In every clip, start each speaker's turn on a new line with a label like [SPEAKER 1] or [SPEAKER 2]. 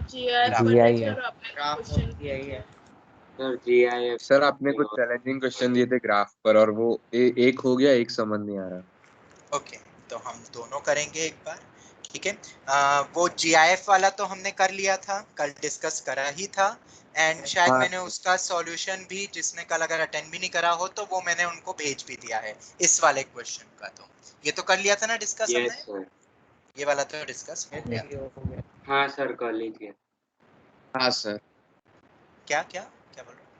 [SPEAKER 1] GIF
[SPEAKER 2] sir GIF
[SPEAKER 3] sir आपने कुछ challenging question दिए थे ग्राफ पर और वो एक हो गया, एक समझ नहीं आ रहा।
[SPEAKER 4] ओके, तो हम दोनों करेंगे एक बार, ठीक है। वो GIF वाला तो हमने कर लिया था, कल डिस्कस करा ही था, एंड शायद मैंने उसका सॉल्यूशन भी, जिसने कल अगर अटेंड भी नहीं करा हो तो वो मैंने उनको भेज भी दिया है इस वाले क्वेश्चन का। तो ये तो कर लिया था ना डिस्कस हमने,
[SPEAKER 2] यस सर।
[SPEAKER 4] ये वाला तो डिस्कस हो गया।
[SPEAKER 2] हाँ सर कर लीजिए।
[SPEAKER 3] हाँ सर।
[SPEAKER 4] क्या क्या क्या बोल रहे हो?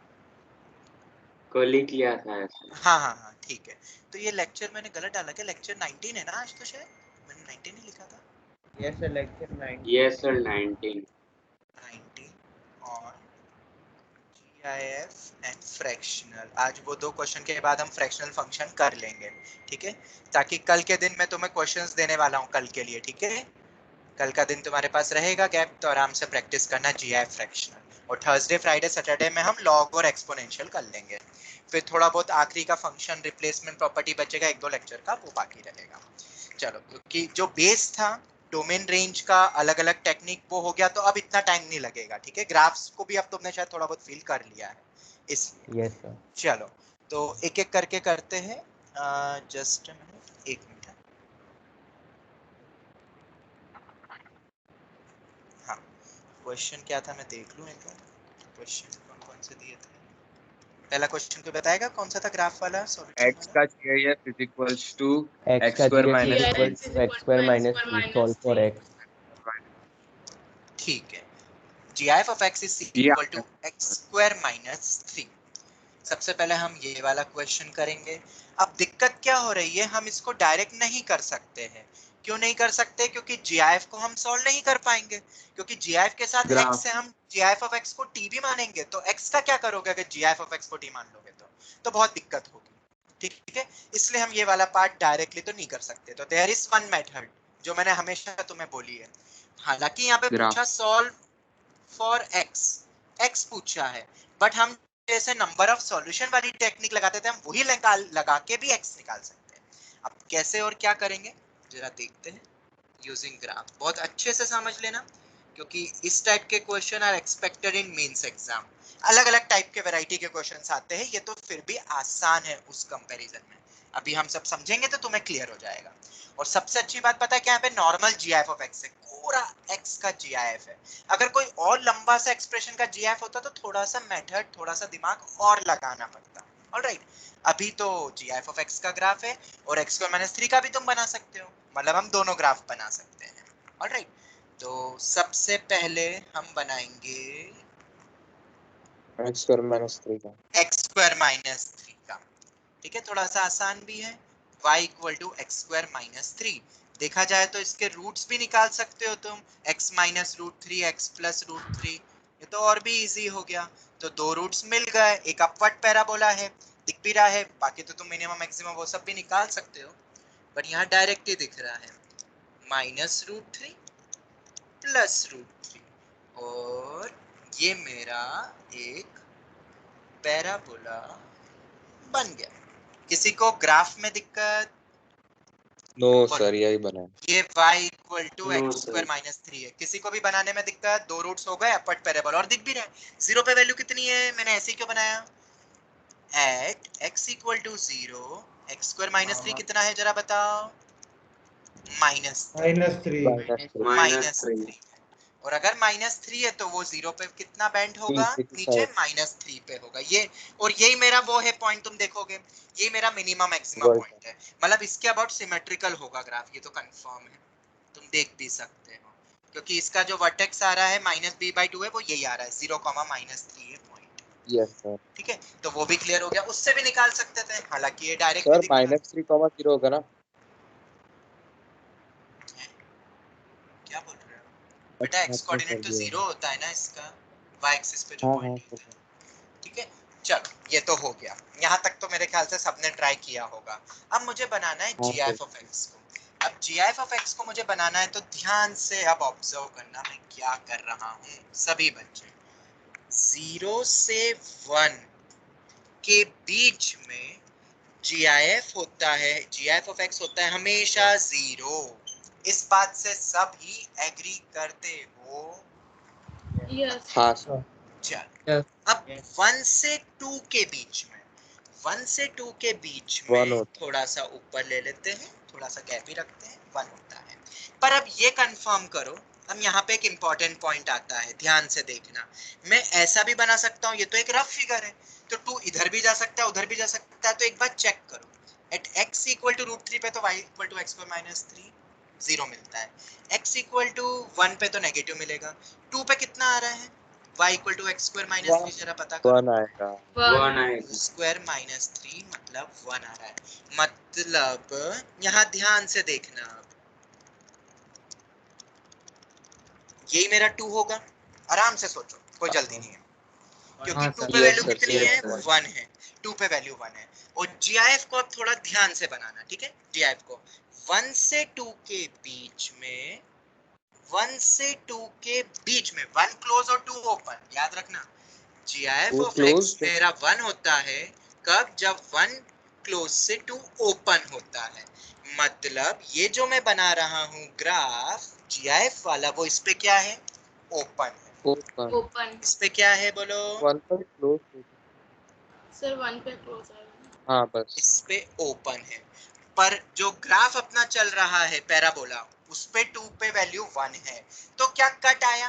[SPEAKER 2] कल ही किया था ऐसा।
[SPEAKER 4] हाँ हाँ हाँ ठीक है। तो ये लेक्चर मैंने गलत डाला क्या? लेक्चर 19 है ना आज तो, शायद मैंने 19 ही लिखा था।
[SPEAKER 1] Yes sir, lecture 19।
[SPEAKER 2] Yes sir 19
[SPEAKER 4] और GIF एंड फ्रैक्शनल, आज वो दो क्वेश्चन के बाद हम फ्रैक्शनल फंक्शन कर लेंगे, ठीक है, ताकि कल के दिन मैं तुम्हें क्वेश्चंस देने वाला हूँ कल के लिए, ठीक है। कल का दिन तुम्हारे पास रहेगा गैप, तो आराम से प्रैक्टिस करना GIF फ्रैक्शनल, और थर्सडे फ्राइडे सैटरडे में हम लॉग और एक्सपोनेंशियल कर लेंगे। फिर थोड़ा बहुत आखिरी का फंक्शन रिप्लेसमेंट प्रॉपर्टी बचेगा, एक दो लेक्चर का, वो बाकी रहेगा। चलो, क्योंकि जो बेस था डोमेन रेंज का अलग अलग टेक्निक वो हो गया, तो अब इतना टाइम नहीं लगेगा, ठीक है। ग्राफ्स को भी अब तुमने शायद थोड़ा बहुत फील कर लिया है इसलिए।
[SPEAKER 1] Yes sir.
[SPEAKER 4] चलो, तो एक एक करके करते हैं। जस्ट एक मिनट। हाँ, क्वेश्चन क्या था मैं देख लूं एक बार। क्वेश्चन कौन कौन से दिए थे? पहला क्वेश्चन को बताएगा कौन सा था ग्राफ वाला सॉल्यूशन
[SPEAKER 3] x
[SPEAKER 4] वाला?
[SPEAKER 3] का GIF is equals to
[SPEAKER 1] x
[SPEAKER 3] x
[SPEAKER 1] का
[SPEAKER 3] square
[SPEAKER 1] GIF
[SPEAKER 3] minus
[SPEAKER 1] equals to x square minus 3 solve for x।
[SPEAKER 4] ठीक है, GIF of x is equal to x square minus 3। सबसे पहले हम ये वाला क्वेश्चन करेंगे। अब दिक्कत क्या हो रही है, हम इसको डायरेक्ट नहीं कर सकते हैं। क्यों नहीं कर सकते? क्योंकि GIF को हम सॉल्व नहीं कर पाएंगे, क्योंकि GIF के साथ x है, हम GIF of x को t भी मानेंगे, तो x का क्या करोगे अगर GIF of x को t मान लोगे? तो बहुत दिक्कत होगी, ठीक है। इसलिए हम ये वाला पार्ट डायरेक्टली तो नहीं कर सकते। तो देयर इज वन मेथड जो मैंने हमेशा तुम्हें बोली है। हालांकि यहाँ पे पूछा सॉल्व फॉर x पूछा है, बट हम जैसे नंबर ऑफ सॉल्यूशन वाली टेक्निक लगाते थे, हम वही लगा के भी x निकाल सकते हैं। अब कैसे और क्या करेंगे जरा देखते हैं। यूजिंग ग्राफ, बहुत अच्छे से समझ लेना, क्योंकि इस टाइप के question are expected in mains exam. अलग अलग टाइप के वैरायटी के क्वेश्चंस आते हैं, ये तो फिर भी आसान है उस कंपैरिजन में। अभी हम सब समझेंगे तो तुम्हें क्लियर हो जाएगा। और सबसे अच्छी बात पता है क्या, यहाँ पे नॉर्मल GIF ऑफ x है, पूरा x का GIF है। अगर कोई और लंबा सा एक्सप्रेशन का GIF होता तो थोड़ा सा मेथड, थोड़ा सा दिमाग और लगाना पड़ता। ऑलराइट, अभी तो GIF ऑफ x का ग्राफ है, और x स्क्वायर माइनस 3 का भी तुम बना सकते हो, मतलब हम दोनों ग्राफ बना सकते हैं। ऑलराइट, तो सबसे पहले हम बनाएंगे
[SPEAKER 3] x स्क्वायर माइनस 3 का।
[SPEAKER 4] x स्क्वायर माइनस 3 का, ठीक है, थोड़ा सा आसान भी है। y equal to x square minus 3। देखा जाए तो इसके रूट्स भी निकाल सकते हो तुम, x minus root 3, x plus root 3, ये तो और भी इजी हो गया। तो दो रूट्स मिल गए, एक अपवर्ड पैराबोला है, दिख भी रहा है, बाकी तो तुम मिनिमम मैक्सिमम वो सब भी निकाल सकते हो, बट यहाँ डायरेक्ट ही दिख रहा है, माइनस रूट 3 प्लस रूट 3, और ये मेरा एक पैराबोला बन गया। किसी को ग्राफ में दिक्कत?
[SPEAKER 3] नो सर, यही बना है।
[SPEAKER 4] ये y equal to
[SPEAKER 2] No,
[SPEAKER 4] x square minus 3 है। किसी को भी बनाने में दिक्कत? दो रूट्स हो गए, अपवर्ड पैराबोला, और दिख भी रहा है। जीरो पे वैल्यू कितनी है, मैंने ऐसे ही क्यों बनाया? At x equal to 0, x square minus 3 कितना है जरा बताओ? माइनस 3। माइनस 3, और अगर माइनस 3 है तो वो 0 पे कितना बैंड होगा? नीचे माइनस 3 पे होगा। ये, और यही मेरा वो है पॉइंट, तुम देखोगे ये मेरा मिनिमम मैक्सिमम पॉइंट है, मतलब इसके अबाउट सिमेट्रिकल होगा ग्राफ, ये तो कंफर्म है, तुम देख भी सकते हो, क्योंकि इसका जो वर्टेक्स आ रहा है माइनस b/2 है, वो यही आ रहा है, 0, माइनस 3 है पॉइंट।
[SPEAKER 3] Yes sir.
[SPEAKER 4] ठीक है, तो वो भी क्लियर हो गया, उससे भी निकाल सकते थे, हालांकि ये डायरेक्ट
[SPEAKER 3] सर
[SPEAKER 4] भी दिख रहा है।
[SPEAKER 3] माइनस 3, 0 होगा ना?
[SPEAKER 4] क्या बोल रहे हो बेटा? x कोऑर्डिनेट तो 0 होता है ना इसका, y एक्सिस पे जो पॉइंट होता है। ठीक है, चलो ये तो हो गया, यहाँ तक तो मेरे ख्याल से सबने ट्राई किया होगा। अब मुझे बनाना है GIF ऑफ x को। अब GIF ऑफ x को मुझे बनाना है, तो ध्यान से अब ऑब्जर्व करना मैं क्या कर रहा हूँ सभी बच्चे। 0 से 1 के बीच में GIF होता है, GIF ऑफ x होता है हमेशा 0। इस बात से सब ही एग्री करते हो?
[SPEAKER 5] Yes.
[SPEAKER 3] हाँ सर।
[SPEAKER 4] चलो
[SPEAKER 1] Yes.
[SPEAKER 4] अब 1 से 2 के बीच में 1 से 2 के बीच
[SPEAKER 3] One
[SPEAKER 4] में
[SPEAKER 3] होता
[SPEAKER 4] थोड़ा सा ऊपर ले लेते हैं, थोड़ा सा गैप ही रखते हैं, 1 होता है। पर अब ये कंफर्म करो, अब यहाँ पे एक इंपॉर्टेंट पॉइंट आता है, ध्यान से देखना। मैं ऐसा भी बना सकता हूँ, ये तो एक रफ फिगर है, तो 2 इधर भी जा सकता है, उधर भी जा सकता है, तो एक बार चेक करो। एट x इक्वल टू √3 पे तो y equal to x² minus 3 0 मिलता है, x इक्वल टू 1 पे तो नेगेटिव मिलेगा, 2 पे कितना आ रहा है, y equal to x² minus 3 जरा पता करो।
[SPEAKER 3] 1 आएगा।
[SPEAKER 2] 1 आएगा।
[SPEAKER 4] स्क्वायर माइनस 3 मतलब 1 आ रहा है, मतलब यहाँ ध्यान से देखना, अब यही मेरा 2 होगा, आराम से सोचो, कोई जल्दी नहीं है, क्योंकि
[SPEAKER 1] हाँ
[SPEAKER 4] 2
[SPEAKER 1] सर।
[SPEAKER 4] पे
[SPEAKER 3] Yes,
[SPEAKER 4] वैल्यू
[SPEAKER 3] sir,
[SPEAKER 4] कितनी
[SPEAKER 2] yes,
[SPEAKER 4] है,
[SPEAKER 2] sir.
[SPEAKER 4] 1 है, 2 पे वैल्यू 1 है। और GIF को अब थोड़ा ध्यान से बनाना, ठीक है, GIF को 1 से 2 के बीच में, 1 से 2 के बीच में 1 क्लोज और 2 ओपन, याद रखना GIF
[SPEAKER 3] वो
[SPEAKER 4] ऑफ x
[SPEAKER 3] closed
[SPEAKER 4] मेरा 1 होता है कब, जब 1 क्लोज से 2 ओपन होता है, मतलब ये जो मैं बना रहा हूँ ग्राफ GIF वाला, वो इस पे क्या है, ओपन है।
[SPEAKER 3] open।
[SPEAKER 5] Open.
[SPEAKER 4] इस पे क्या है बोलो,
[SPEAKER 3] 1 पर closed।
[SPEAKER 5] Sir, 1 पे close है.
[SPEAKER 3] हाँ बस।
[SPEAKER 4] इस पे ओपन है। पर जो ग्राफ अपना चल रहा है पैराबोला, उस पे 2 पे वैल्यू 1 है, तो क्या कट आया,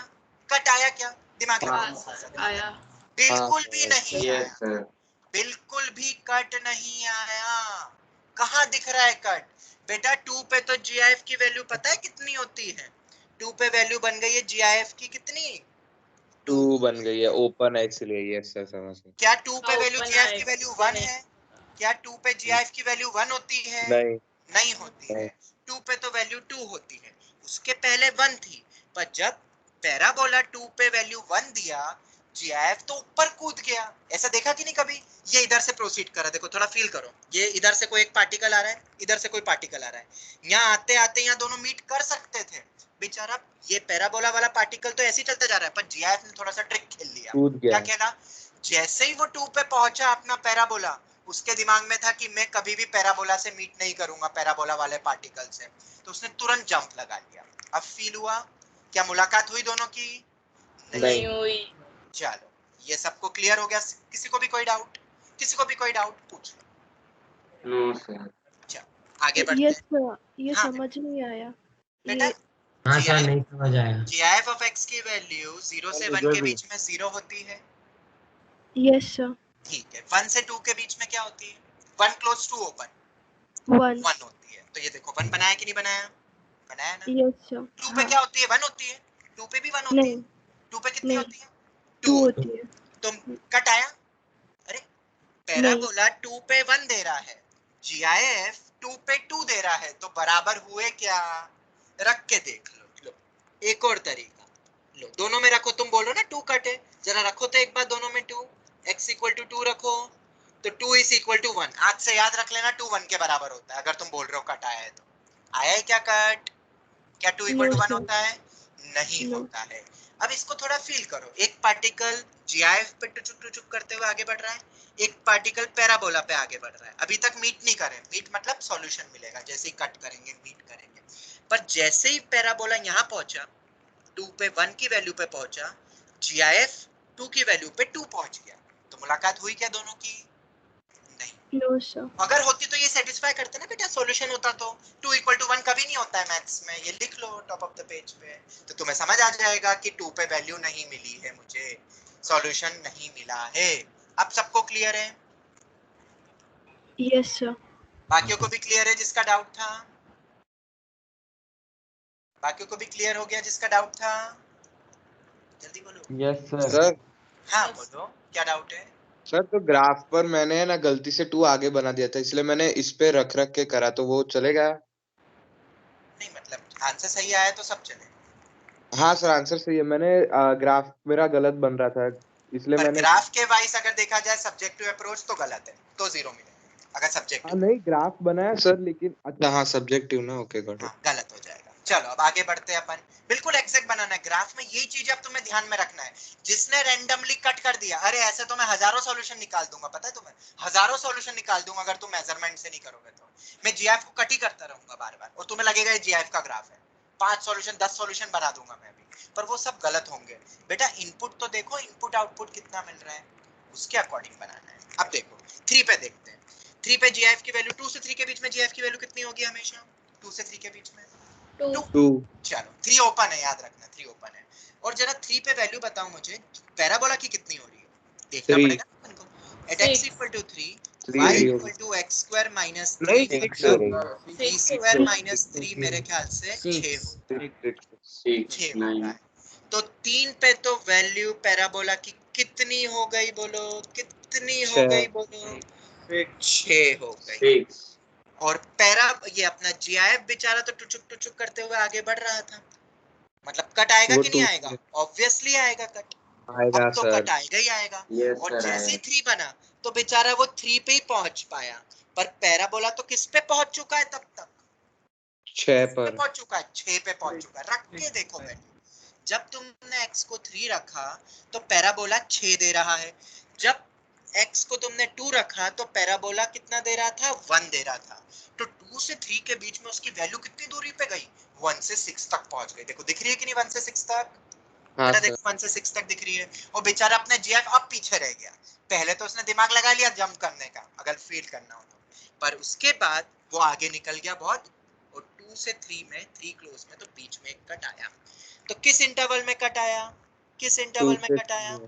[SPEAKER 4] कट आया क्या, दिमाग
[SPEAKER 3] हाँ।
[SPEAKER 4] लगाओ।
[SPEAKER 5] आया.
[SPEAKER 4] बिल्कुल
[SPEAKER 3] हाँ,
[SPEAKER 4] भी नहीं
[SPEAKER 2] Yes,
[SPEAKER 4] आया,
[SPEAKER 2] sir.
[SPEAKER 4] बिल्कुल भी कट नहीं आया। कहाँ दिख रहा है कट, बेटा 2 पे तो GIF की वैल्यू पता है कितनी होती है, 2 पे वैल्यू बन गई है GIF की कितनी,
[SPEAKER 3] 2 बन गई है, ओपन है इसलिए। यस सर, समझ गए।
[SPEAKER 4] क्या 2 पे वैल्यू
[SPEAKER 5] Open
[SPEAKER 4] GIF
[SPEAKER 5] है,
[SPEAKER 4] की वैल्यू
[SPEAKER 5] इससे
[SPEAKER 4] 1 है, क्या 2 पे GIF की वैल्यू 1 होती है,
[SPEAKER 3] नहीं।
[SPEAKER 4] नहीं होती है, 2 पे तो वैल्यू 2 होती है, उसके पहले 1 थी, पर जब पैराबोला 2 पे वैल्यू 1 दिया, GIF तो ऊपर कूद गया। ऐसा देखा कि नहीं कभी, ये इधर से प्रोसीड कर रहा है, देखो थोड़ा फील करो, ये इधर से कोई एक पार्टिकल आ रहा है, इधर से कोई पार्टिकल आ रहा है, यहाँ आते आते यहाँ दोनों मीट कर सकते थे, बेचारा ये पैराबोला वाला पार्टिकल तो ऐसे ही चलता जा रहा है, पर GIF ने थोड़ा सा ट्रिक खेल लिया।
[SPEAKER 3] कूद गया।
[SPEAKER 4] क्या खेला, जैसे ही वो 2 पे पहुंचा अपना पैराबोला, उसके दिमाग में था कि मैं कभी भी पैराबोला से मीट नहीं करूंगा, पैराबोला वाले पार्टिकल से, तो उसने तुरंत जंप लगा लिया। अब फील हुआ, क्या मुलाकात हुई दोनों की,
[SPEAKER 5] नहीं हुई.
[SPEAKER 4] चलो ये सबको क्लियर हो गया, किसी को भी कोई डाउट, किसी को भी कोई डाउट पूछ लो।
[SPEAKER 2] No, sir.
[SPEAKER 4] चलो आगे बढ़ते
[SPEAKER 6] ये
[SPEAKER 4] हैं।
[SPEAKER 6] ये
[SPEAKER 4] हाँ,
[SPEAKER 6] समझ नहीं आया।
[SPEAKER 4] बेटा
[SPEAKER 6] ये
[SPEAKER 1] हाँ सर, नहीं समझ आया.
[SPEAKER 4] GIF ऑफ x की वैल्यू 0 से 1 के बीच में 0 होती है,
[SPEAKER 6] यस सर,
[SPEAKER 4] ठीक है, 1 से 2 के बीच में क्या होती है, 1 क्लोज टू ओपन
[SPEAKER 6] 1
[SPEAKER 4] 1 होती है, तो ये देखो 1 बनाया कि नहीं बनाया, बनाया ना।
[SPEAKER 6] यस सर,
[SPEAKER 4] 2 पे क्या होती है, 1 होती है, 2 पे भी 1 होती है,
[SPEAKER 6] नहीं
[SPEAKER 4] 2 पे कितनी
[SPEAKER 6] नहीं
[SPEAKER 4] होती है,
[SPEAKER 6] 2
[SPEAKER 4] 2
[SPEAKER 6] होती है,
[SPEAKER 4] तो कट आया। अरे पैराबोला 2 पे 1 दे रहा है, GIF 2 पे 2 दे रहा है, तो बराबर हुए क्या, रख के देख लो। लो एक और तरीका, लो दोनों में रखो, तुम बोलो ना 2 कट है, जरा रखो तो एक बार दोनों में 2, x इक्वल टू 2 रखो, तो 2 इज इक्वल टू 1, आज से याद रख लेना 2 1 के बराबर होता है, अगर तुम बोल रहे हो कट आया है तो। आया है क्या कट, क्या 2 इक्वल टू 1 होता है, नहीं होता है। अब इसको थोड़ा फील करो, एक पार्टिकल GIF पे टुचुक करते हुए आगे बढ़ रहा है, एक पार्टिकल पैराबोला पे आगे बढ़ रहा है, अभी तक मीट नहीं करे, मीट मतलब सॉल्यूशन मिलेगा, जैसे ही कट करेंगे मीट करेंगे, पर जैसे ही पैराबोला यहाँ पहुंचा, 2 पे 1 की वैल्यू पे पहुंचा, GIF 2 की वैल्यू पे 2 पहुंच गया, तो मुलाकात हुई क्या दोनों की, नहीं।
[SPEAKER 6] नो सर,
[SPEAKER 4] अगर होती तो ये सेटिस्फाई करते ना बेटा, सॉल्यूशन होता तो 2 इक्वल टू 1 कभी नहीं होता है मैथ्स में, ये लिख लो टॉप ऑफ द पेज पे, तो तुम्हें समझ आ जाएगा कि 2 पे वैल्यू नहीं मिली है, मुझे सॉल्यूशन नहीं मिला है। अब सबको क्लियर है,
[SPEAKER 6] यस सर,
[SPEAKER 4] बाकियों को भी क्लियर है जिसका डाउट था, बाकियों को भी क्लियर हो गया जिसका डाउट था, जल्दी बोलो।
[SPEAKER 1] Yes sir.
[SPEAKER 3] सर
[SPEAKER 4] हाँ
[SPEAKER 5] Yes.
[SPEAKER 4] बोलो क्या डाउट है।
[SPEAKER 3] सर, तो ग्राफ पर मैंने ना गलती से 2 आगे बना दिया था, इसलिए मैंने इस पे रख रख के करा, तो वो चलेगा?
[SPEAKER 4] नहीं मतलब आंसर सही आया तो सब चले,
[SPEAKER 3] हाँ सर, आंसर सही है। मैंने ग्राफ मेरा गलत बन रहा था, इसलिए
[SPEAKER 4] पर
[SPEAKER 3] मैंने।
[SPEAKER 4] ग्राफ के वाइज अगर देखा जाए सब्जेक्टिव अप्रोच तो गलत है, तो 0 मिलेगा अगर
[SPEAKER 3] हाँ
[SPEAKER 4] सब्जेक्टिव,
[SPEAKER 3] नहीं, ग्राफ बनाया सर, लेकिन अच्छा हाँ, सब्जेक्टिव ना, ओके गॉट
[SPEAKER 4] हाँ
[SPEAKER 3] इट।
[SPEAKER 4] गलत हो जाएगा। चलो अब आगे बढ़ते हैं अपन, बिल्कुल एग्जैक्ट बनाना है ग्राफ में, यही चीज अब तुम्हें ध्यान में रखना है। जिसने रैंडमली कट कर दिया, अरे ऐसे तो मैं हजारों सॉल्यूशन निकाल दूंगा, पता है तुम्हें, हजारों सॉल्यूशन निकाल दूंगा अगर तुम मेजरमेंट से नहीं करोगे तो। मैं GIF को कट ही करता रहूंगा बार बार, और तुम्हें लगेगा ये GIF का ग्राफ है, 5 सॉल्यूशन 10 सॉल्यूशन बना दूंगा मैं अभी, पर वो सब गलत होंगे। बेटा इनपुट तो देखो, इनपुट आउटपुट कितना मिल रहा है, उसके अकॉर्डिंग बनाना है। अब देखो 3 पे देखते हैं। 3 पे GIF की वैल्यू 2 से 3 के बीच में GIF की वैल्यू कितनी होगी हमेशा? 2 से 3 के बीच में
[SPEAKER 5] 2
[SPEAKER 3] 2
[SPEAKER 4] चलो 3 ओपन है, याद रखना 3 ओपन है। और जरा 3 पे वैल्यू बताओ मुझे, पैराबोला की कितनी हो रही है, देखना
[SPEAKER 3] 3
[SPEAKER 4] पड़ेगा अपन को। At x
[SPEAKER 5] 6
[SPEAKER 4] equal to 3
[SPEAKER 3] 3
[SPEAKER 4] y
[SPEAKER 3] नहीं
[SPEAKER 4] equal to x square minus
[SPEAKER 3] नहीं
[SPEAKER 4] 3
[SPEAKER 3] 6 हो रही है
[SPEAKER 4] मतलब
[SPEAKER 5] 6
[SPEAKER 4] b स्क्वायर माइनस 3 मेरे ख्याल से 6
[SPEAKER 1] 6
[SPEAKER 4] होता है,
[SPEAKER 2] 6
[SPEAKER 4] 6 होता
[SPEAKER 2] 9
[SPEAKER 4] है। तो 3 पे तो वैल्यू पैराबोला की कितनी हो गई बोलो, कितनी हो
[SPEAKER 3] 6
[SPEAKER 4] गई बोलो? 6 हो गई।
[SPEAKER 2] 6
[SPEAKER 4] और पैरा ये अपना GIF बेचारा तो टुचुक करते हुए आगे बढ़ रहा था, मतलब कट आएगा
[SPEAKER 3] वो
[SPEAKER 4] कि नहीं
[SPEAKER 3] 2
[SPEAKER 4] आएगा? ऑब्वियसली आएगा कट,
[SPEAKER 3] आएगा
[SPEAKER 4] अब तो
[SPEAKER 3] सर।
[SPEAKER 4] कट आएगा ही आएगा।
[SPEAKER 2] यस
[SPEAKER 4] और
[SPEAKER 2] सर
[SPEAKER 4] जैसे ही
[SPEAKER 2] आया
[SPEAKER 4] 3 बना तो बेचारा वो 3 पे ही पहुंच पाया, पर पैराबोला तो किस पे पहुंच चुका है तब तक?
[SPEAKER 3] 6
[SPEAKER 4] पे
[SPEAKER 3] पर
[SPEAKER 4] पहुंच चुका है, 6 पे पहुंच चुका है। रख के देखो वैल्यू, जब तुमने x को 3 रखा तो पैराबोला 6 दे रहा है, जब x को तुमने 2 रखा तो पैराबोला कितना दे रहा था? 1 दे रहा था। तो 2 से 3 के बीच में उसकी वैल्यू कितनी दूरी पे गई? 1 से 6 तक पहुंच गई। देखो दिख रही है कि नहीं 1 से 6 तक?
[SPEAKER 3] हाँ
[SPEAKER 4] बेटा
[SPEAKER 3] सर।
[SPEAKER 4] देखो 1 से 6 तक दिख रही है। और बेचारा अपने GIF अब पीछे रह गया। पहले तो उसने दिमाग लगा लिया जंप करने का, अगर फील करना हो तो, पर उसके बाद वो आगे निकल गया बहुत। और 2 से 3 में 3 क्लोज में तो बीच में एक कट आया। तो किस इंटरवल में कट आया? किस
[SPEAKER 3] 2
[SPEAKER 4] इंटरवल में
[SPEAKER 3] से
[SPEAKER 4] कट आया?
[SPEAKER 3] 3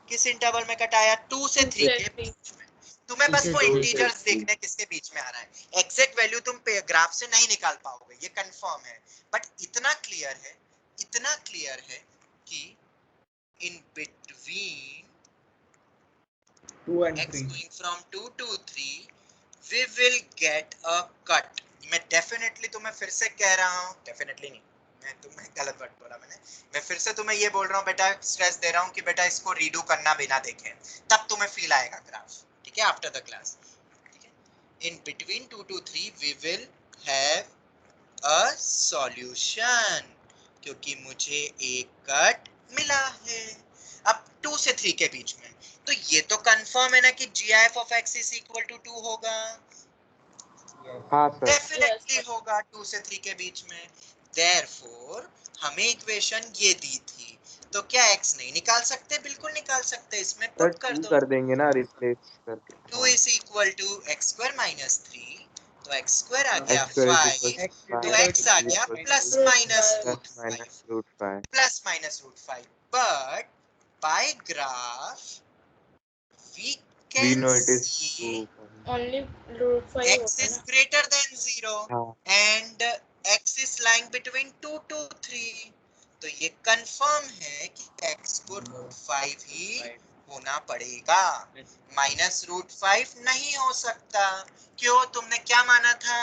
[SPEAKER 4] किस इंटरवल में कट आया? 2 से 3 के बीच में। तुम्हें बस वो
[SPEAKER 1] 2 से 3
[SPEAKER 4] इंटीजर्स देखने किसके बीच में आ रहा है। एग्जैक्ट वैल्यू तुम ग्राफ से नहीं निकाल पाओगे, ये कंफर्म है, बट इतना क्लियर है, इतना क्लियर है कि in between
[SPEAKER 7] 2 and
[SPEAKER 4] x
[SPEAKER 7] 3
[SPEAKER 4] going from 2 to 3 we will get a cut। मैं डेफिनेटली तुम्हें फिर से कह रहा हूँ, डेफिनेटली नहीं, मैं तुम्हें गलत वर्ड बोला मैंने, मैं फिर से तुम्हें ये बोल रहा हूँ बेटा, स्ट्रेस दे रहा हूँ कि बेटा इसको रीडू करना बिना देखे, तब तुम्हें फील आएगा ग्राफ, ठीक है, आफ्टर द क्लास, ठीक है। In between 2 to 3 we will have a solution, क्योंकि मुझे एक कट मिला है। अब 2 से 3 के बीच में, तो ये तो कंफर्म है ना कि GIF of x is equal to 2 होगा,
[SPEAKER 3] हाँ सर।
[SPEAKER 4] डेफिनेटली होगा 2 से 3 के बीच में। Therefore हमें इक्वेशन ये दी थी, तो क्या x नहीं निकाल सकते? बिल्कुल निकाल सकते, इसमें
[SPEAKER 3] सर
[SPEAKER 4] पुट कर
[SPEAKER 3] 2
[SPEAKER 4] दो।
[SPEAKER 3] कर देंगे ना रिप्लेस करके।
[SPEAKER 4] 2 is equal to x square minus 3, तो x square आ गया
[SPEAKER 3] x square
[SPEAKER 4] 5, तो x आ गया plus minus root 5, plus minus root 5, but by graph we
[SPEAKER 3] we
[SPEAKER 4] can
[SPEAKER 3] know it is
[SPEAKER 4] see
[SPEAKER 3] 2।
[SPEAKER 5] only root 5
[SPEAKER 4] x
[SPEAKER 5] होगा
[SPEAKER 4] is
[SPEAKER 5] ना।
[SPEAKER 4] greater than 0
[SPEAKER 3] हाँ
[SPEAKER 4] and x is lying between 2 to 3, तो ये confirm है कि x को रूट 5 ही होना पड़ेगा, माइनस रूट 5 नहीं हो सकता। क्यों? तुमने क्या माना था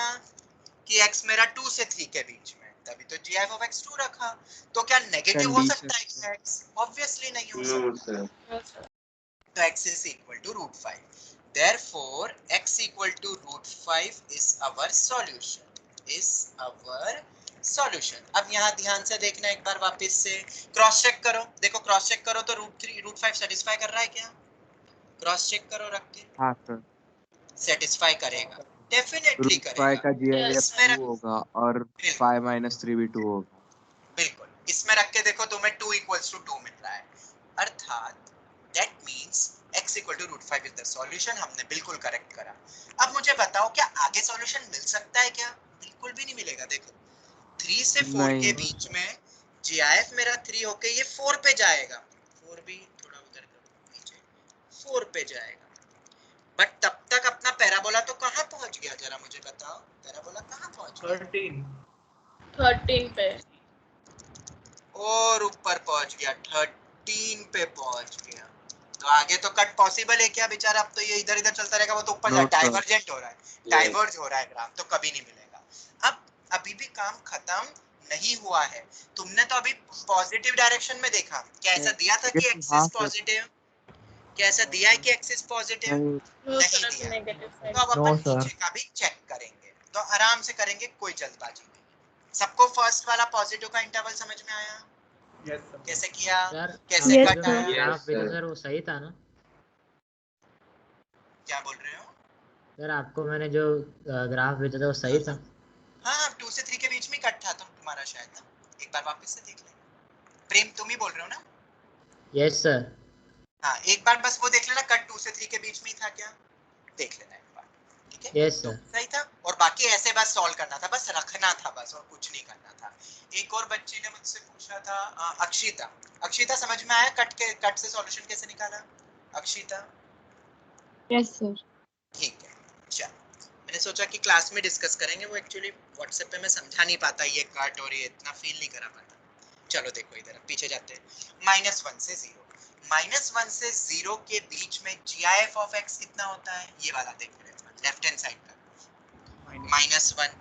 [SPEAKER 4] कि x मेरा 2 से 3 के बीच में, तभी तो GIF of x 2 रखा, तो क्या नेगेटिव हो सकता है क्या x? ऑब्वियसली नहीं हो सकता।
[SPEAKER 2] No sir
[SPEAKER 5] No, sir.
[SPEAKER 4] तो x is equal to root 5, therefore x equal to root 5 is our solution, is our solution। अब यहाँ ध्यान से देखना एक बार, वापस से क्रॉस चेक करो, देखो क्रॉस चेक करो तो रूट 5 सेटिस्फाई कर रहा है क्या? क्रॉस चेक करो रख के,
[SPEAKER 3] हाँ सर।
[SPEAKER 4] सेटिस्फाई करेगा, डेफिनेटली
[SPEAKER 3] रूट 5
[SPEAKER 4] करेगा।
[SPEAKER 3] का GIF
[SPEAKER 4] इसमें
[SPEAKER 3] 2
[SPEAKER 4] रख,
[SPEAKER 3] होगा और 5 minus 3 भी 2 होगा।
[SPEAKER 4] बिल्कुल इसमें रख के देखो, तुम्हें 2 equals to 2 मिल रहा है, अर्थात that means x equal to root 5 is the solution। हमने बिल्कुल करेक्ट करा। अब मुझे बताओ क्या आगे सॉल्यूशन मिल सकता है क्या? बिल्कुल भी नहीं मिलेगा। देखो 3 से 4
[SPEAKER 3] नहीं।
[SPEAKER 4] के बीच में GIF मेरा 3 होके ये 4 पे जाएगा, 4 भी थोड़ा उधर करो नीचे, 4 पे जाएगा, बट तब तक अपना पैराबोला तो कहाँ पहुंच गया, जरा मुझे बताओ, पैराबोला कहाँ पहुंच गया?
[SPEAKER 5] 13 पे।
[SPEAKER 4] और ऊपर पहुंच गया, 13 पे पहुंच गया, तो आगे तो कट पॉसिबल है क्या बेचारा? अब तो ये इधर इधर चलता रहेगा, वो तो ऊपर
[SPEAKER 3] No,
[SPEAKER 4] डाइवर्जेंट हो रहा है, डाइवर्ज हो रहा है ग्राफ, तो कभी नहीं मिलेगा। अब अभी भी काम खत्म नहीं हुआ है, तुमने तो अभी पॉजिटिव डायरेक्शन में देखा, क्या ऐसा दिया था कि एक्सिस
[SPEAKER 3] हाँ, सर।
[SPEAKER 4] पॉजिटिव? क्या ऐसा दिया है कि एक्सिस पॉजिटिव?
[SPEAKER 3] नहीं,
[SPEAKER 5] No,
[SPEAKER 4] नहीं
[SPEAKER 5] sir,
[SPEAKER 4] दिया।
[SPEAKER 5] negative
[SPEAKER 4] तो
[SPEAKER 5] side.
[SPEAKER 4] अब
[SPEAKER 1] No,
[SPEAKER 4] अपन
[SPEAKER 1] sir.
[SPEAKER 4] नीचे का भी चेक करेंगे, तो आराम से करेंगे, कोई जल्दबाजी नहीं। सबको फर्स्ट वाला पॉजिटिव का इंटरवल समझ में आया? कैसे किया,
[SPEAKER 1] सर
[SPEAKER 4] कैसे
[SPEAKER 6] Yes,
[SPEAKER 1] आपको जो
[SPEAKER 6] sir.
[SPEAKER 1] मैंने ग्राफ
[SPEAKER 2] Yes,
[SPEAKER 1] भेजा
[SPEAKER 2] sir.
[SPEAKER 1] सर वो सही था ना?
[SPEAKER 4] क्या बोल रहे हो?
[SPEAKER 1] सर आपको मैंने जो ग्राफ भेजा था वो सही था?
[SPEAKER 4] हाँ 2 से 3 के बीच में कट था, तुम तुम्हारा शायद ना, एक बार वापस से देख लेना। प्रेम तुम ही बोल रहे हो ना?
[SPEAKER 1] Yes sir.
[SPEAKER 4] हाँ एक बार बस वो देख लेना, कट 2 से 3 के बीच में ही था क्या, देख लेना एक बार, ठीक है?
[SPEAKER 1] यस
[SPEAKER 4] तो
[SPEAKER 1] सर।
[SPEAKER 4] सही था, और बाकी ऐसे बस सॉल्व करना था, बस रखना था बस, और कुछ नहीं करना था। एक और बच्ची ने मुझसे पूछा था, अक्षिता। अक्षिता समझ में आया कट से सॉल्यूशन कैसे निकाला? अक्षिता?
[SPEAKER 6] Yes sir.
[SPEAKER 4] ठीक है, चलो मैंने सोचा कि क्लास में डिस्कस करेंगे, वो एक्चुअली व्हाट्सएप पे मैं समझा नहीं पाता ये कट, और ये इतना फील नहीं करा पाता। चलो देखो इधर पीछे जाते हैं, -1 से 0, -1 से 0 के बीच में GIF ऑफ x कितना होता है, ये वाला देख रहे हैं लेफ्ट हैंड साइड का, -1,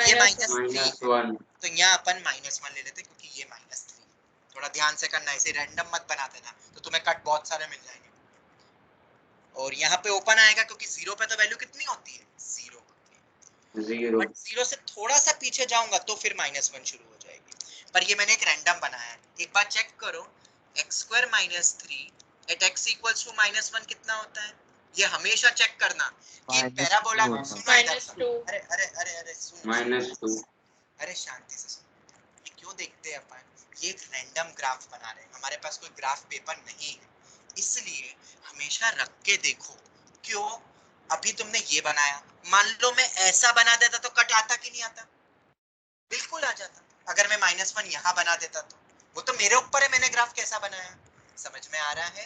[SPEAKER 4] ये -3,
[SPEAKER 2] -1
[SPEAKER 4] तो यहाँ अपन -1 ले लेते क्योंकि ये -3। थोड़ा ध्यान से करना, ऐसे रैंडम मत बना देना, तो तुम्हें कट बहुत सारे मिल जाएंगे। और यहाँ पे ओपन आएगा क्योंकि 0 पे तो वैल्यू कितनी होती है, 0 होती है।
[SPEAKER 2] 0
[SPEAKER 4] बट 0 से थोड़ा सा पीछे जाऊंगा तो फिर -1 शुरू हो जाएगी। पर ये मैंने एक रैंडम बनाया है, एक बार चेक करो, x² - 3 एट x = -1 कितना होता है? ये हमेशा चेक करना कि पैराबोला, सुनो इधर,
[SPEAKER 5] -2
[SPEAKER 4] अरे अरे अरे अरे सुनो,
[SPEAKER 2] -2
[SPEAKER 4] अरे शांति से सुनो, ये क्यों देखते हैं अपन, ये एक रैंडम ग्राफ बना रहे हैं, हमारे पास कोई ग्राफ पेपर नहीं है, इसलिए हमेशा रख के देखो। क्यों? अभी तुमने ये बनाया, मान लो मैं ऐसा बना देता तो कट आता कि नहीं आता? बिल्कुल आ जाता। अगर मैं -1 यहाँ बना देता तो, वो तो मेरे ऊपर है मैंने ग्राफ कैसा बनाया, समझ में आ रहा है?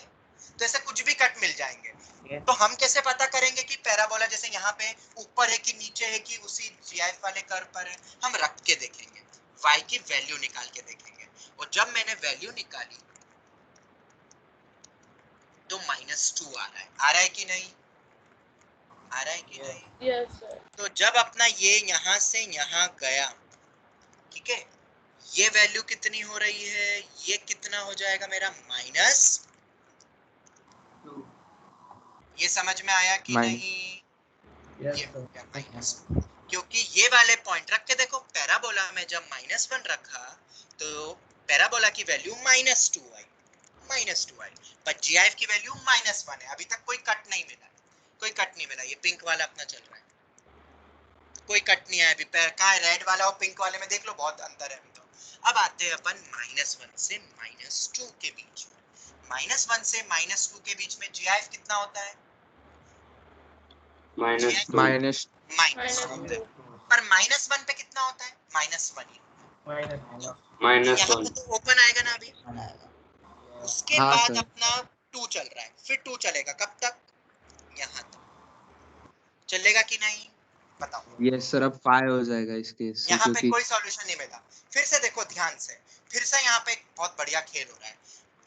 [SPEAKER 4] तो ऐसे कुछ भी कट मिल जाएंगे। तो हम कैसे पता करेंगे कि पैराबोला जैसे यहाँ पे ऊपर है कि नीचे है कि उसी GIF वाले कर्व पर है? हम रख के देखेंगे, y की वैल्यू निकाल के देखेंगे। और जब मैंने वैल्यू निकाली तो -2 आ रहा है कि नहीं, आ रहा है कि नहीं?
[SPEAKER 5] Yes sir.
[SPEAKER 4] तो जब अपना ये यहाँ से यहाँ गया, ठीक है, ये वैल्यू कितनी हो रही है, ये कितना हो जाएगा मेरा -2। ये समझ में आया कि नहीं? ये हो गया -2, क्योंकि ये वाले पॉइंट रख के देखो, पैराबोला में जब -1 रखा तो पैराबोला की वैल्यू -2 आई, पर GIF की वैल्यू -1 है। अभी तक कोई कट नहीं मिला, कोई कट नहीं मिला। ये पिंक वाला अपना चल रहा है, कोई कट नहीं आया अभी। कहाँ है रेड वाला और पिंक वाले में, देख लो बहुत अंतर है अभी तो। अब आते हैं अपन -1 से -2 के बीच में। -1 से -2 के बीच में GIF कितना होता है?
[SPEAKER 2] -2
[SPEAKER 5] -2
[SPEAKER 4] पर -1 पे कितना होता है? -1 ही। यहाँ
[SPEAKER 2] -1
[SPEAKER 4] पे तो ओपन आएगा ना अभी, उसके
[SPEAKER 3] हाँ
[SPEAKER 4] बाद
[SPEAKER 3] सर।
[SPEAKER 4] अपना 2 चल रहा है, फिर 2 चलेगा कब तक? यहाँ तक चलेगा कि नहीं बताओ?
[SPEAKER 3] यस सर, अब 5 हो जाएगा इस केस से,
[SPEAKER 4] यहाँ पे
[SPEAKER 3] क्योंकि
[SPEAKER 4] कोई सॉल्यूशन नहीं मिला। फिर से देखो ध्यान से, फिर से यहाँ पे एक बहुत बढ़िया खेल हो रहा है।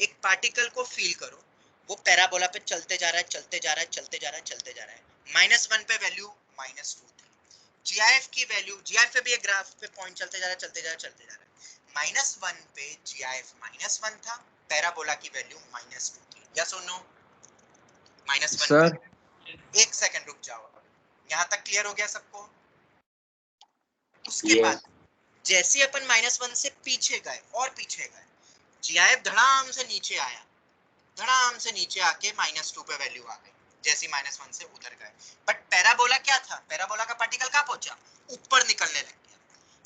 [SPEAKER 4] एक पार्टिकल को फील करो, वो पैराबोला पे चलते जा रहा है, चलते जा रहा है, चलते जा रहा है, चलते जा रहा है। -1 पे वैल्यू -2 थी, GIF की वैल्यू, GIF पे भी एक ग्राफ पे पॉइंट चलते जा रहा है, चलते जा रहा है, चलते जा रहा है। -1 पे GIF -1 था, पैराबोला की वैल्यू -2 थी। यस और नो? -1
[SPEAKER 3] सर
[SPEAKER 4] पे, एक सेकंड रुक जाओ, यहाँ तक क्लियर हो गया सबको? उसके
[SPEAKER 2] Yes.
[SPEAKER 4] बाद जैसे अपन -1 से पीछे गए और पीछे गए, GIF धड़ाम से नीचे आया, धड़ाम से नीचे आके -2 पे वैल्यू आ गई, जैसे -1 से उधर गए। बट पैराबोला क्या था, पैराबोला का पार्टिकल कहाँ पहुंचा? ऊपर निकलने लग गया।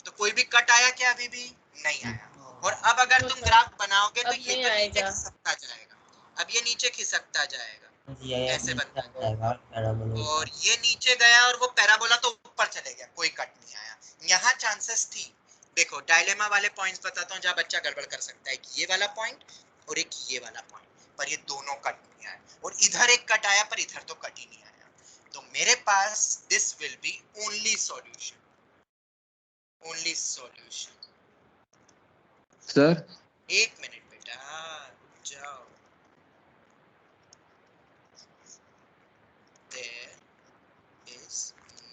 [SPEAKER 4] तो कोई भी कट आया क्या? अभी भी नहीं आया। और अब अगर तुम ग्राफ बनाओगे तो
[SPEAKER 5] अब
[SPEAKER 4] ये
[SPEAKER 5] नहीं
[SPEAKER 4] तो नीचे
[SPEAKER 5] आएगा।
[SPEAKER 4] खिसकता जाएगा, अब ये नीचे खिसकता जाएगा, ऐसे बनता है।
[SPEAKER 1] पैराबोला
[SPEAKER 4] और ये नीचे गया और वो पैराबोला तो ऊपर चले गया, कोई कट नहीं आया। यहाँ चांसेस थी, देखो डायलेमा वाले पॉइंट्स बताता हूँ जहाँ बच्चा गड़बड़ कर सकता है, कि ये वाला पॉइंट और एक ये वाला पॉइंट, पर ये दोनों कट नहीं आए। और इधर एक कट आया पर इधर तो कट ही नहीं आया। तो मेरे पास this will be only solution, only solution.
[SPEAKER 3] Sir
[SPEAKER 4] 1 minute बेटा, जाओ। There is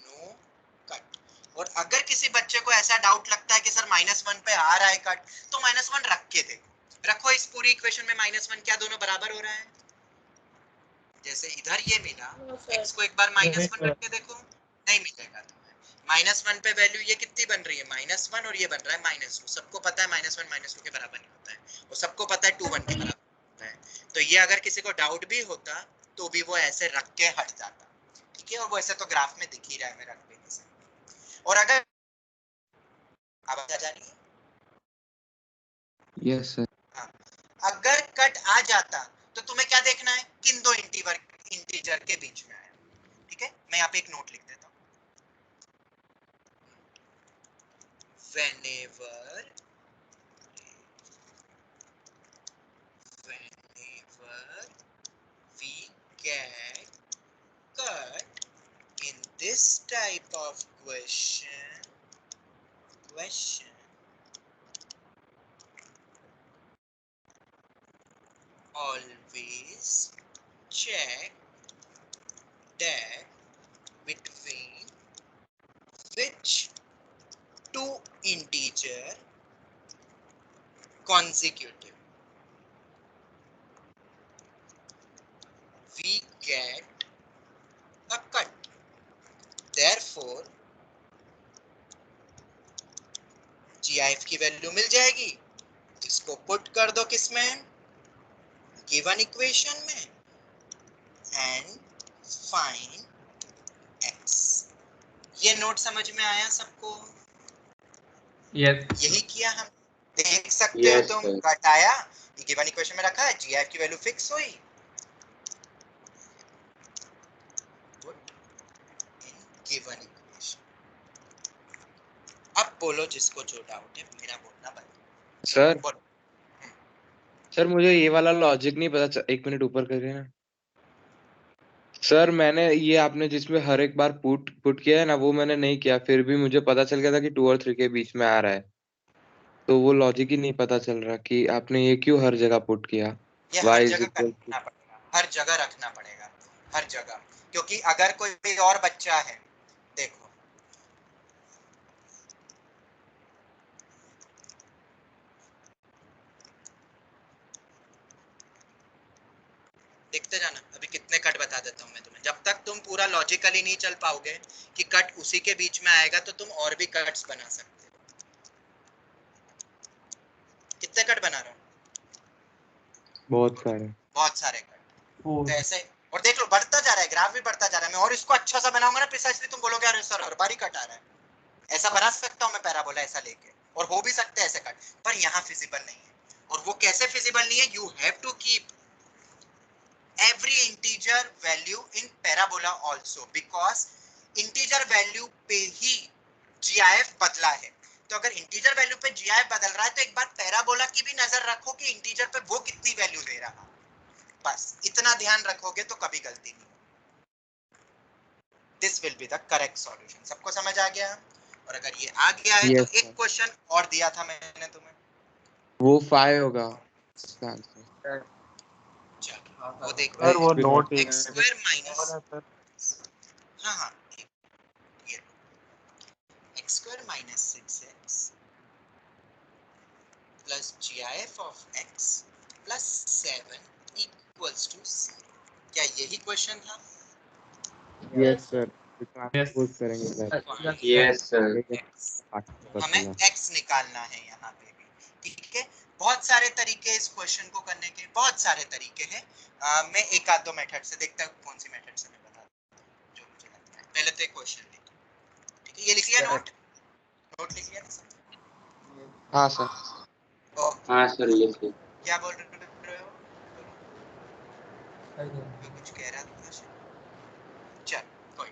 [SPEAKER 4] no cut. और अगर किसी बच्चे को ऐसा डाउट लगता है कि सर -1 पे आ रहा है कट, तो -1 रख के देखो। रखो इस पूरी इक्वेशन में -1 क्या दोनों बराबर हो रहा है? जैसे इधर ये मिला, x को एक बार -1 रख के देखो, नहीं मिलेगा तुम्हें। -1 पे वैल्यू ये कितनी बन रही है? -1, और ये बन रहा है -2। सबको पता है -1 -2 के बराबर नहीं होता है, और सबको पता है 2 1 के बराबर होता है। तो ये अगर किसी को डाउट भी होता तो भी वो ऐसे रख के हट जाता, ठीक है? और वो ऐसे तो ग्राफ में दिख ही रहा है मैं रख देने से। और अगर आवाज आ जा रही है?
[SPEAKER 3] Yes sir.
[SPEAKER 4] हाँ, अगर कट आ जाता तो तुम्हें क्या देखना है, किन दो इंटीजर के बीच में आया। ठीक है, मैं यहाँ पे एक नोट लिख देता हूँ। whenever we get cut in this type of question always check that between which two integer consecutive we get a cut. Therefore GIF की वैल्यू मिल जाएगी, जिसको पुट कर दो किसमें, गिवन इक्वेशन में, एंड फाइंड x। ये नोट समझ में आया सबको?
[SPEAKER 1] यस
[SPEAKER 4] यही किया हम, देख सकते हो
[SPEAKER 2] Yes,
[SPEAKER 4] तुम,
[SPEAKER 2] sir.
[SPEAKER 4] कट आया, ये गिवन इक्वेशन में रखा है, GIF की वैल्यू फिक्स हुई, गिवन इक्वेशन। अब बोलो जिसको जो डाउट है, मेरा बोलना बंद।
[SPEAKER 3] सर
[SPEAKER 4] बोलो।
[SPEAKER 3] सर मुझे ये वाला लॉजिक नहीं पता, एक मिनट ऊपर करिए ना सर। मैंने ये आपने जिसमें हर एक बार पुट किया है ना, वो मैंने नहीं किया, फिर भी मुझे पता चल गया था कि 2 और 3 के बीच में आ रहा है। तो वो लॉजिक ही नहीं पता चल रहा कि आपने ये क्यों हर जगह पुट किया।
[SPEAKER 4] ये
[SPEAKER 3] y
[SPEAKER 4] हर
[SPEAKER 3] इज
[SPEAKER 4] जगह
[SPEAKER 3] इक्वल
[SPEAKER 4] करना पड़ेगा, हर जगह रखना पड़ेगा, हर जगह, क्योंकि अगर कोई और बच्चा है, देखो देखते जाना, अभी कितने कट बता देता हूं मैं तुम्हें। जब तक तुम पूरा लॉजिकली नहीं चल पाओगे कि कट उसी के बीच में आएगा, तो तुम और भी कट्स बना सकते हो। कितने कट बना रहे हो?
[SPEAKER 3] बहुत सारे।
[SPEAKER 4] बहुत सारे कट। तो ऐसे, और देख लो बढ़ता जा रहा है, ग्राफ भी बढ़ता जा रहा है। मैं और इसको अच्छा सा बनाऊंगा ना प्रिसाइसली, तुम बोलोगे यार सर हर बार ही कट आ रहा है। ऐसा बना सकता हूं मैं पैराबोला ऐसा लेके, और हो भी सकते हैं ऐसे कट, पर यहाँ फिजिबल नहीं है। और वो कैसे फिजिबल नहीं है, you have to keep every integer value in parabola also, because integer value पे ही GIF बदला है। तो अगर integer value पे GIF बदल रहा है, तो एक बार पैराबोला की भी नजर रखो कि integer पे वो कितनी वैल्यू दे रहा। बस इतना ध्यान रखोगे तो कभी गलती नहीं। This will be the correct solution। सबको समझ आ गया? और अगर ये आ गया है तो एक क्वेश्चन और दिया था मैंने तुम्हें,
[SPEAKER 3] वो 5 होगा इसका आंसर।
[SPEAKER 4] चलो वो देखते
[SPEAKER 1] सर वो
[SPEAKER 4] हैं।
[SPEAKER 1] नोट
[SPEAKER 4] x स्क्वायर माइनस, हाँ हाँ, ये x square minus 6x plus GIF of x plus 7 equals to 0। क्या यही क्वेश्चन था?
[SPEAKER 3] Yes sir.
[SPEAKER 1] Yes.
[SPEAKER 3] पुट करेंगे सर।
[SPEAKER 2] Yes, sir.
[SPEAKER 4] हमें x निकालना है यहाँ पे भी। ठीक है, बहुत सारे तरीके इस क्वेश्चन को करने के, बहुत सारे तरीके हैं। मैं एक आध दो मेथड से देखता हूँ कौन सी मेथड से मैं बता दूँ जो मुझे लगता है। पहले तो एक क्वेश्चन लिखिए। ठीक है, ये लिख लिया नोट लिख लिया ना सब?
[SPEAKER 3] हाँ सर।
[SPEAKER 2] हाँ सर, लिखिए।
[SPEAKER 4] क्या बोल रहे हो? मैं कुछ कह रहा था। चल कोई,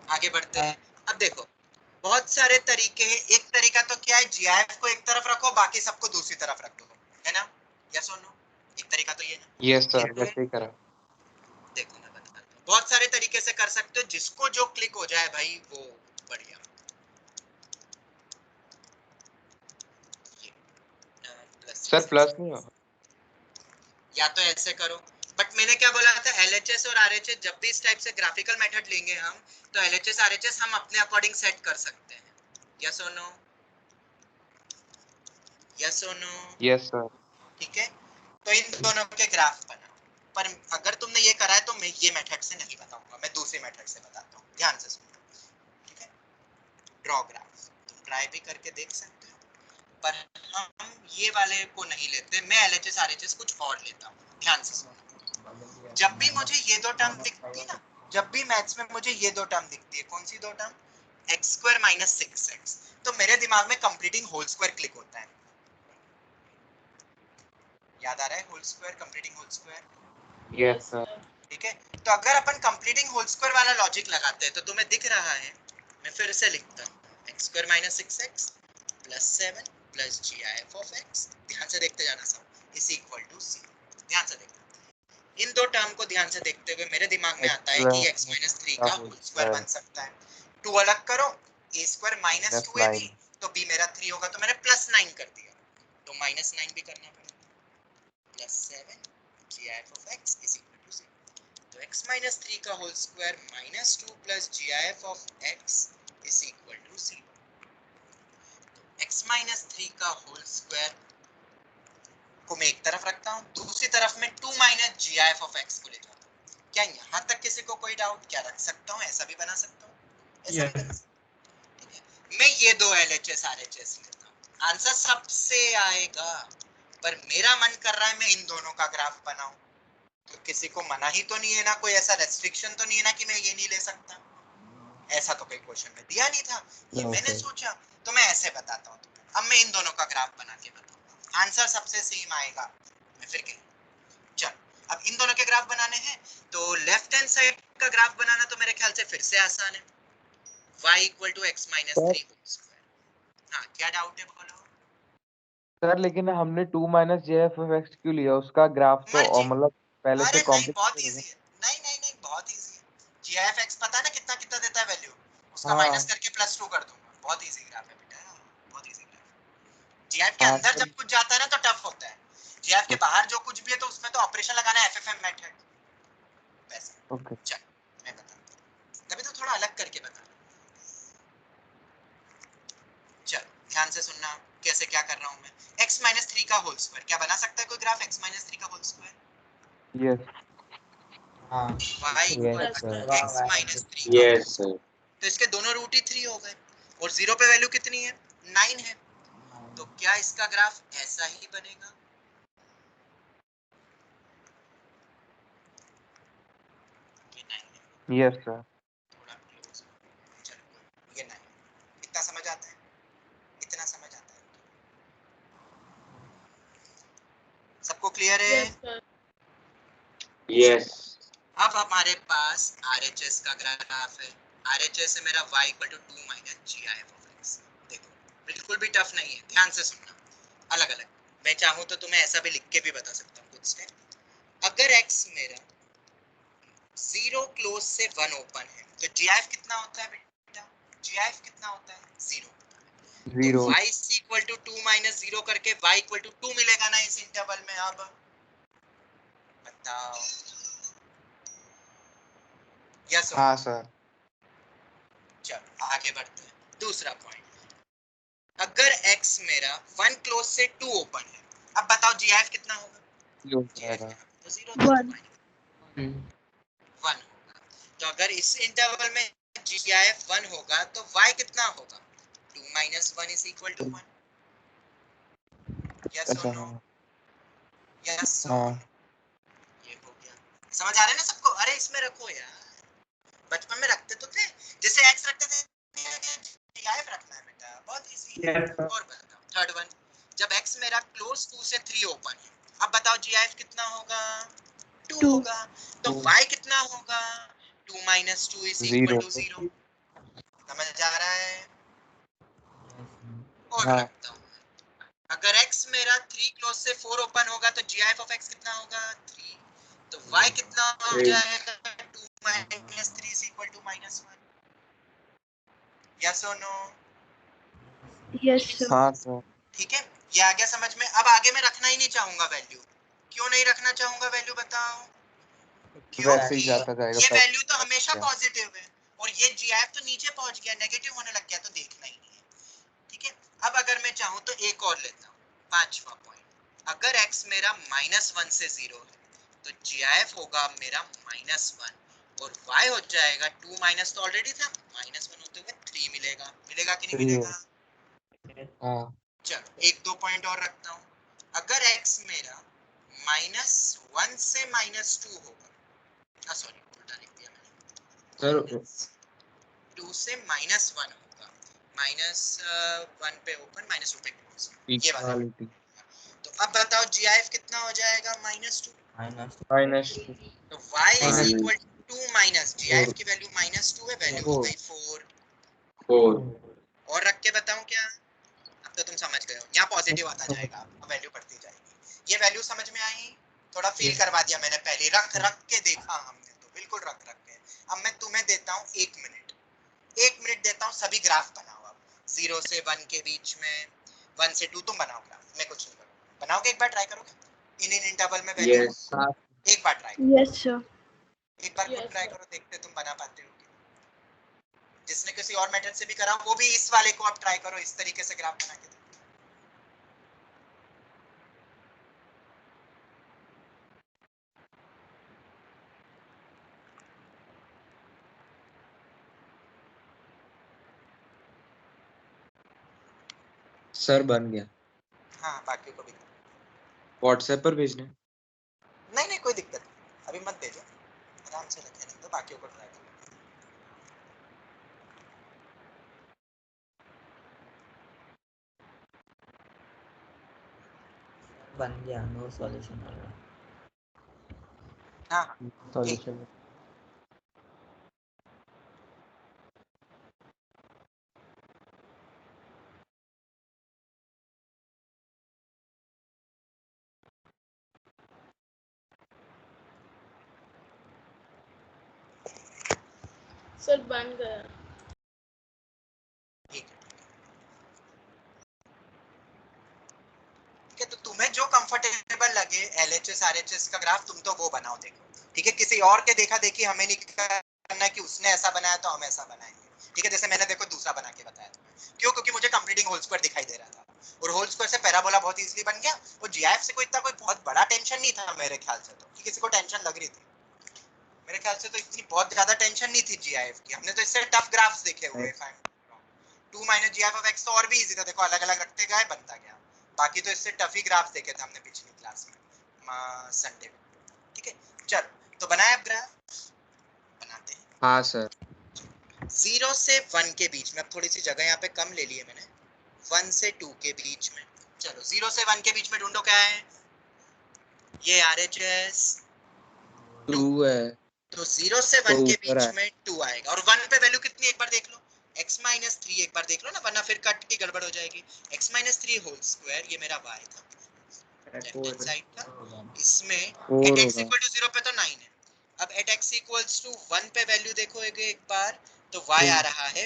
[SPEAKER 4] आगे बढ़ते हैं। अब देखो बहुत सारे तरीके हैं। एक तरीका तो क्या है, GIF को एक तरफ रखो, बाकी सबको दूसरी तरफ रख दो, है ना? यस और नो? एक तरीका तो ये है।
[SPEAKER 3] यस सर, वैसे ही करा।
[SPEAKER 4] देखो मैं बताता हूँ, बहुत सारे तरीके से कर सकते हो, जिसको जो क्लिक हो जाए भाई वो बढ़िया।
[SPEAKER 3] सर प्लस नहीं होगा?
[SPEAKER 4] या तो ऐसे करो, बट मैंने क्या बोला था, LHS और RHS जब भी इस टाइप से ग्राफिकल मेथड लेंगे हम, तो LHS RHS हम अपने अकॉर्डिंग सेट कर सकते हैं। यस और नो? यस और नो?
[SPEAKER 3] Yes sir.
[SPEAKER 4] ठीक है, तो इन दोनों के ग्राफ बनाओ। पर अगर तुमने ये करा है तो मैं ये मेथड से नहीं बताऊंगा, मैं दूसरे मेथड से बताता हूँ, ध्यान से सुनो। ठीक है, ड्रॉ ग्राफ तुम ट्राई भी करके देख सकते हो, पर हम ये वाले को नहीं लेते। मैं LHS RHS कुछ और लेता हूँ, ध्यान से सुनो। जब भी मुझे ये दो टर्म दिखती है ना, जब भी मैथ्स में मुझे ये दो टर्म दिखती है, कौन सी दो term? x square minus 6x, तो मेरे दिमाग में कंप्लीटिंग होल स्क्वायर क्लिक होता है। याद आ रहा है whole square, completing whole square?
[SPEAKER 3] Yes sir.
[SPEAKER 4] ठीक है, तो अगर अपन कंप्लीटिंग होल स्क्वायर वाला लॉजिक लगाते हैं तो तुम्हें दिख रहा है, मैं फिर से लिखता हूँ, x square minus 6x plus 7 plus gif of x, ध्यान से देखते जाना सब, इज इक्वल टू 0। ध्यान से देखना, इन दो टर्म को ध्यान से देखते हुए मेरे दिमाग में आता है कि x माइनस 3 का होल स्क्वायर बन सकता है। 2 अलग करो, a स्क्वायर माइनस 2ab, तो b मेरा 3 होगा, तो मैंने प्लस 9 कर दिया, तो माइनस 9 भी करना पड़ेगा, plus 7 gif of x is equal to 0। तो x माइनस 3 का whole square minus 2 plus gif of x is equal to 0। तो x माइनस 3 का होल स्क्वायर को मैं एक तरफ रखता हूँ, दूसरी तरफ में 2 माइनस gif ऑफ x को ले जाता हूँ। क्या यहाँ तक किसी को कोई डाउट? क्या रख सकता हूँ, ऐसा भी बना सकता हूँ, ऐसा भी बना सकता हूँ। ठीक है, मैं ये दो LHS RHS लेता हूँ, आंसर सबसे आएगा, पर मेरा मन कर रहा है मैं इन दोनों का ग्राफ बनाऊं, तो किसी को मना ही तो नहीं है ना, कोई ऐसा रेस्ट्रिक्शन तो नहीं है ना कि मैं ये नहीं ले सकता, ऐसा तो कोई क्वेश्चन में दिया नहीं था, ये मैंने सोचा तो मैं ऐसे बताता हूँ। अब मैं इन दोनों का ग्राफ बना के बताऊंगा, आंसर सबसे सेम आएगा, मैं फिर कहूँ। चल, अब इन दोनों के ग्राफ बनाने हैं, तो लेफ्ट हैंड साइड का ग्राफ बनाना तो मेरे ख्याल से फिर से आसान है, y equal to x minus 3 whole square. हाँ, क्या डाउट है बोलो
[SPEAKER 3] सर लेकिन हमने 2 माइनस जेएफ ऑफ एक्स क्यों लिया? उसका ग्राफ तो
[SPEAKER 4] मर्जी।
[SPEAKER 3] मतलब पहले से
[SPEAKER 4] अरे नहीं, बहुत
[SPEAKER 3] कॉम्प्लिकेटेड
[SPEAKER 4] इजी
[SPEAKER 3] है।
[SPEAKER 4] है, नहीं बहुत इजी है। gif(x) पता है ना कितना कितना देता है वैल्यू, उसका
[SPEAKER 3] हाँ
[SPEAKER 4] माइनस करके प्लस 2 कर दूंगा, बहुत इजी ग्राफ है बेटा, बहुत इजी ग्राफ। gif के
[SPEAKER 3] हाँ
[SPEAKER 4] अंदर
[SPEAKER 3] सर।
[SPEAKER 4] जब कुछ जाता है ना तो टफ होता है, gif के बाहर जो कुछ भी है तो उसमें तो ऑपरेशन लगाना है, FFM मेथड वैसा।
[SPEAKER 3] ओके।
[SPEAKER 4] चल मैं बताता हूं, तभी तो थोड़ा अलग करके बता रहा हूं। चल ध्यान से सुनना कैसे क्या कर रहा हूं मैं। x माइनस 3 का होल स्क्वायर, क्या बना सकता है कोई ग्राफ x माइनस 3 का होल स्क्वायर?
[SPEAKER 3] यस।
[SPEAKER 1] हाँ
[SPEAKER 4] y equal
[SPEAKER 3] yes
[SPEAKER 4] to
[SPEAKER 3] sir.
[SPEAKER 4] x minus 3 का,
[SPEAKER 2] यस सर।
[SPEAKER 4] तो इसके दोनों रूट ही 3 हो गए, और 0 पे वैल्यू कितनी है? 9 है, तो क्या इसका ग्राफ ऐसा ही बनेगा? ये 9 है,
[SPEAKER 3] यस सर।
[SPEAKER 4] थोड़ा क्लोज, चलो ये 9, इतना समझ आता है, इतना समझ आता है, सबको क्लियर है?
[SPEAKER 6] Yes, sir.
[SPEAKER 2] यस।
[SPEAKER 4] अब हमारे पास RHS का ग्राफ है, RHS है मेरा y equal to 2 minus gif of x। देखो बिल्कुल भी टफ नहीं है, ध्यान से सुनना, अलग अलग, मैं चाहूँ तो तुम्हें ऐसा भी लिख के भी बता सकता हूँ कुछ स्टेप। अगर x मेरा 0 क्लोज से 1 ओपन है तो gif कितना होता है बेटा? gif कितना होता है? 0। तो
[SPEAKER 3] 0।
[SPEAKER 4] y इक्वल टू 2 माइनस 0 करके y इक्वल टू 2 मिलेगा ना इस इंटरवल में। अब बताओ, यस
[SPEAKER 3] हाँ सर।
[SPEAKER 4] चलो आगे बढ़ते हैं, दूसरा पॉइंट, अगर x मेरा 1 क्लोज से 2 ओपन है, अब बताओ gif कितना होगा?
[SPEAKER 3] हो
[SPEAKER 4] gif
[SPEAKER 3] जाएगा।
[SPEAKER 4] तो 0 था,
[SPEAKER 6] 1.
[SPEAKER 4] 1 होगा, तो अगर इस इंटरवल में gif 1 होगा तो y कितना होगा? 2 minus 1 is equal to 1। Yes और
[SPEAKER 3] अच्छा
[SPEAKER 4] नो?
[SPEAKER 3] हाँ।
[SPEAKER 4] यस और
[SPEAKER 3] हाँ
[SPEAKER 4] नो? ये हो गया, समझ आ रहा है ना सबको? अरे इसमें रखो यार, बचपन में रखते तो थे, जैसे x रखते थे gif रखना है बेटा, बहुत इजी है। और बताओ थर्ड वन, जब x मेरा क्लोज 2 से 3 ओपन है, अब बताओ gif कितना होगा? 2
[SPEAKER 6] 2.
[SPEAKER 4] होगा, तो y कितना होगा? 2 माइनस 2 इज इक्वल
[SPEAKER 3] 0।
[SPEAKER 4] टू 0। समझ आ रहा है? और
[SPEAKER 3] हाँ।
[SPEAKER 4] रखता हूँ, अगर x मेरा 3 क्लोज से 4 ओपन होगा तो gif ऑफ x कितना होगा? 3, तो y कितना हो जाएगा? 2 minus 3 is equal to minus 1। Yes और नो?
[SPEAKER 6] Yes, sir.
[SPEAKER 3] हाँ सर।
[SPEAKER 4] ठीक है, ये आ गया समझ में। अब आगे मैं रखना ही नहीं चाहूंगा वैल्यू, क्यों नहीं रखना चाहूंगा वैल्यू बताओ?
[SPEAKER 3] वैसे ही
[SPEAKER 4] क्योंकि
[SPEAKER 3] जाता जाएगा
[SPEAKER 4] ये
[SPEAKER 3] पहले।
[SPEAKER 4] वैल्यू तो हमेशा पॉजिटिव है, और ये gif तो नीचे पहुंच गया, नेगेटिव होने लग गया, तो देखना ही नहीं है। ठीक है, अब अगर मैं चाहूँ तो एक और लेता हूँ, पांचवा पॉइंट, अगर x मेरा -1 से 0 है तो gif होगा मेरा -1, और y हो जाएगा 2 माइनस तो ऑलरेडी था, -1 होते हुए 3 मिलेगा, मिलेगा कि नहीं
[SPEAKER 3] 3
[SPEAKER 4] मिलेगा?
[SPEAKER 3] हाँ।
[SPEAKER 4] चलो एक दो पॉइंट और रखता हूँ, अगर x मेरा -1 से -2 होगा, सॉरी उल्टा लिख दिया मैंने, -2 से -1 होगा, -1 पे ओपन, -2 पे क्लोज, ये वाला।
[SPEAKER 3] इक्वालिटी।
[SPEAKER 4] तो अब बताओ GIF कितना हो जाएगा? -2।
[SPEAKER 3] -2।
[SPEAKER 4] तो y is equal to 2 minus GIF की वैल्यू -2 है, वैल्यू हो गई 4।
[SPEAKER 2] 4
[SPEAKER 4] और रख के बताऊं क्या? अब तो तुम समझ गए हो, यहाँ पॉजिटिव आता जाएगा, अब वैल्यू बढ़ती जाएगी। ये वैल्यू समझ में आई? थोड़ा फील करवा दिया मैंने पहले, रख के देखा हमने तो, बिल्कुल रख के। अब मैं तुम्हें देता हूँ 1 मिनट, 1 मिनट देता हूँ, सभी ग्राफ बनाओ। अब 0 से 1 के बीच में, 1 से 2 तुम बनाओ ग्राफ, मैं कुछ नहीं करूँगा। बनाओगे? एक बार ट्राई करोगे इन इंटरवल में वैल्यू?
[SPEAKER 2] यस
[SPEAKER 4] एक बार ट्राई करो,
[SPEAKER 6] Yes, sir.
[SPEAKER 4] एक बार खुद ट्राई करो, देखते तुम बना पाते हो। जिसने किसी और मेथड से भी करा वो भी इस वाले को अब ट्राई करो, इस तरीके से ग्राफ बना के।
[SPEAKER 3] सर बन गया।
[SPEAKER 4] हाँ, बाकी को भी
[SPEAKER 3] व्हाट्सएप पर भेजने?
[SPEAKER 4] नहीं कोई दिक्कत नहीं, अभी मत भेजो, आराम से रखे नहीं तो बाकी को ट्राई करो।
[SPEAKER 1] बन गया, नो सॉल्यूशन आ रहा।
[SPEAKER 4] हाँ
[SPEAKER 1] सॉल्यूशन
[SPEAKER 5] सर बन गया।
[SPEAKER 4] ठीक है, तो तुम्हें जो कंफर्टेबल लगे LHS RHS का ग्राफ तुम तो वो बनाओ, देखो ठीक है। किसी और के देखा देखी हमें नहीं करना कि उसने ऐसा बनाया तो हम ऐसा बनाएंगे, ठीक है। जैसे मैंने देखो दूसरा बना के बताया तुम्हें, क्यों? क्योंकि मुझे कंप्लीटिंग होल स्क्वायर दिखाई दे रहा था और होल स्क्वायर से पैराबोला बहुत इजीली बन गया और GIF से कोई इतना कोई बहुत बड़ा टेंशन नहीं था मेरे ख्याल से, तो कि किसी को टेंशन लग रही थी। मेरे ख्याल से तो इतनी बहुत ज्यादा टेंशन नहीं थी GIF की, हमने तो इससे टफ ग्राफ्स देखे हुए। 2 माइनस GIF ऑफ x तो और भी इजी था, देखो अलग अलग रखते गए बनता गया। बाकी तो इससे टफ ही ग्राफ्स देखे थे हमने पिछली क्लास में संडे में, ठीक है। चलो तो बनाए अब ग्राफ बनाते हैं।
[SPEAKER 3] हाँ सर।
[SPEAKER 4] 0 से 1 के बीच में, अब थोड़ी सी जगह यहाँ पे कम ले ली है मैंने, 1 से 2 के बीच में। चलो 0 से 1 के बीच में ढूंढो क्या है, ये RHS
[SPEAKER 3] 2 है
[SPEAKER 4] तो 0 से 1
[SPEAKER 3] तो
[SPEAKER 4] के
[SPEAKER 3] ऊपर
[SPEAKER 4] बीच
[SPEAKER 3] है।
[SPEAKER 4] में 2 आएगा और 1 पे वैल्यू कितनी एक बार देख लो, x-3 एक बार देख लो ना, वरना फिर कट की गड़बड़ हो जाएगी। x-3 होल स्क्वायर, ये मेरा y था लेफ्ट हैंड साइड का, इसमें
[SPEAKER 3] 4
[SPEAKER 4] at x
[SPEAKER 3] होगा।
[SPEAKER 4] equal to 0 पे तो 9 है। अब at x equals to 1 पे वैल्यू देखो एक बार, तो y आ रहा है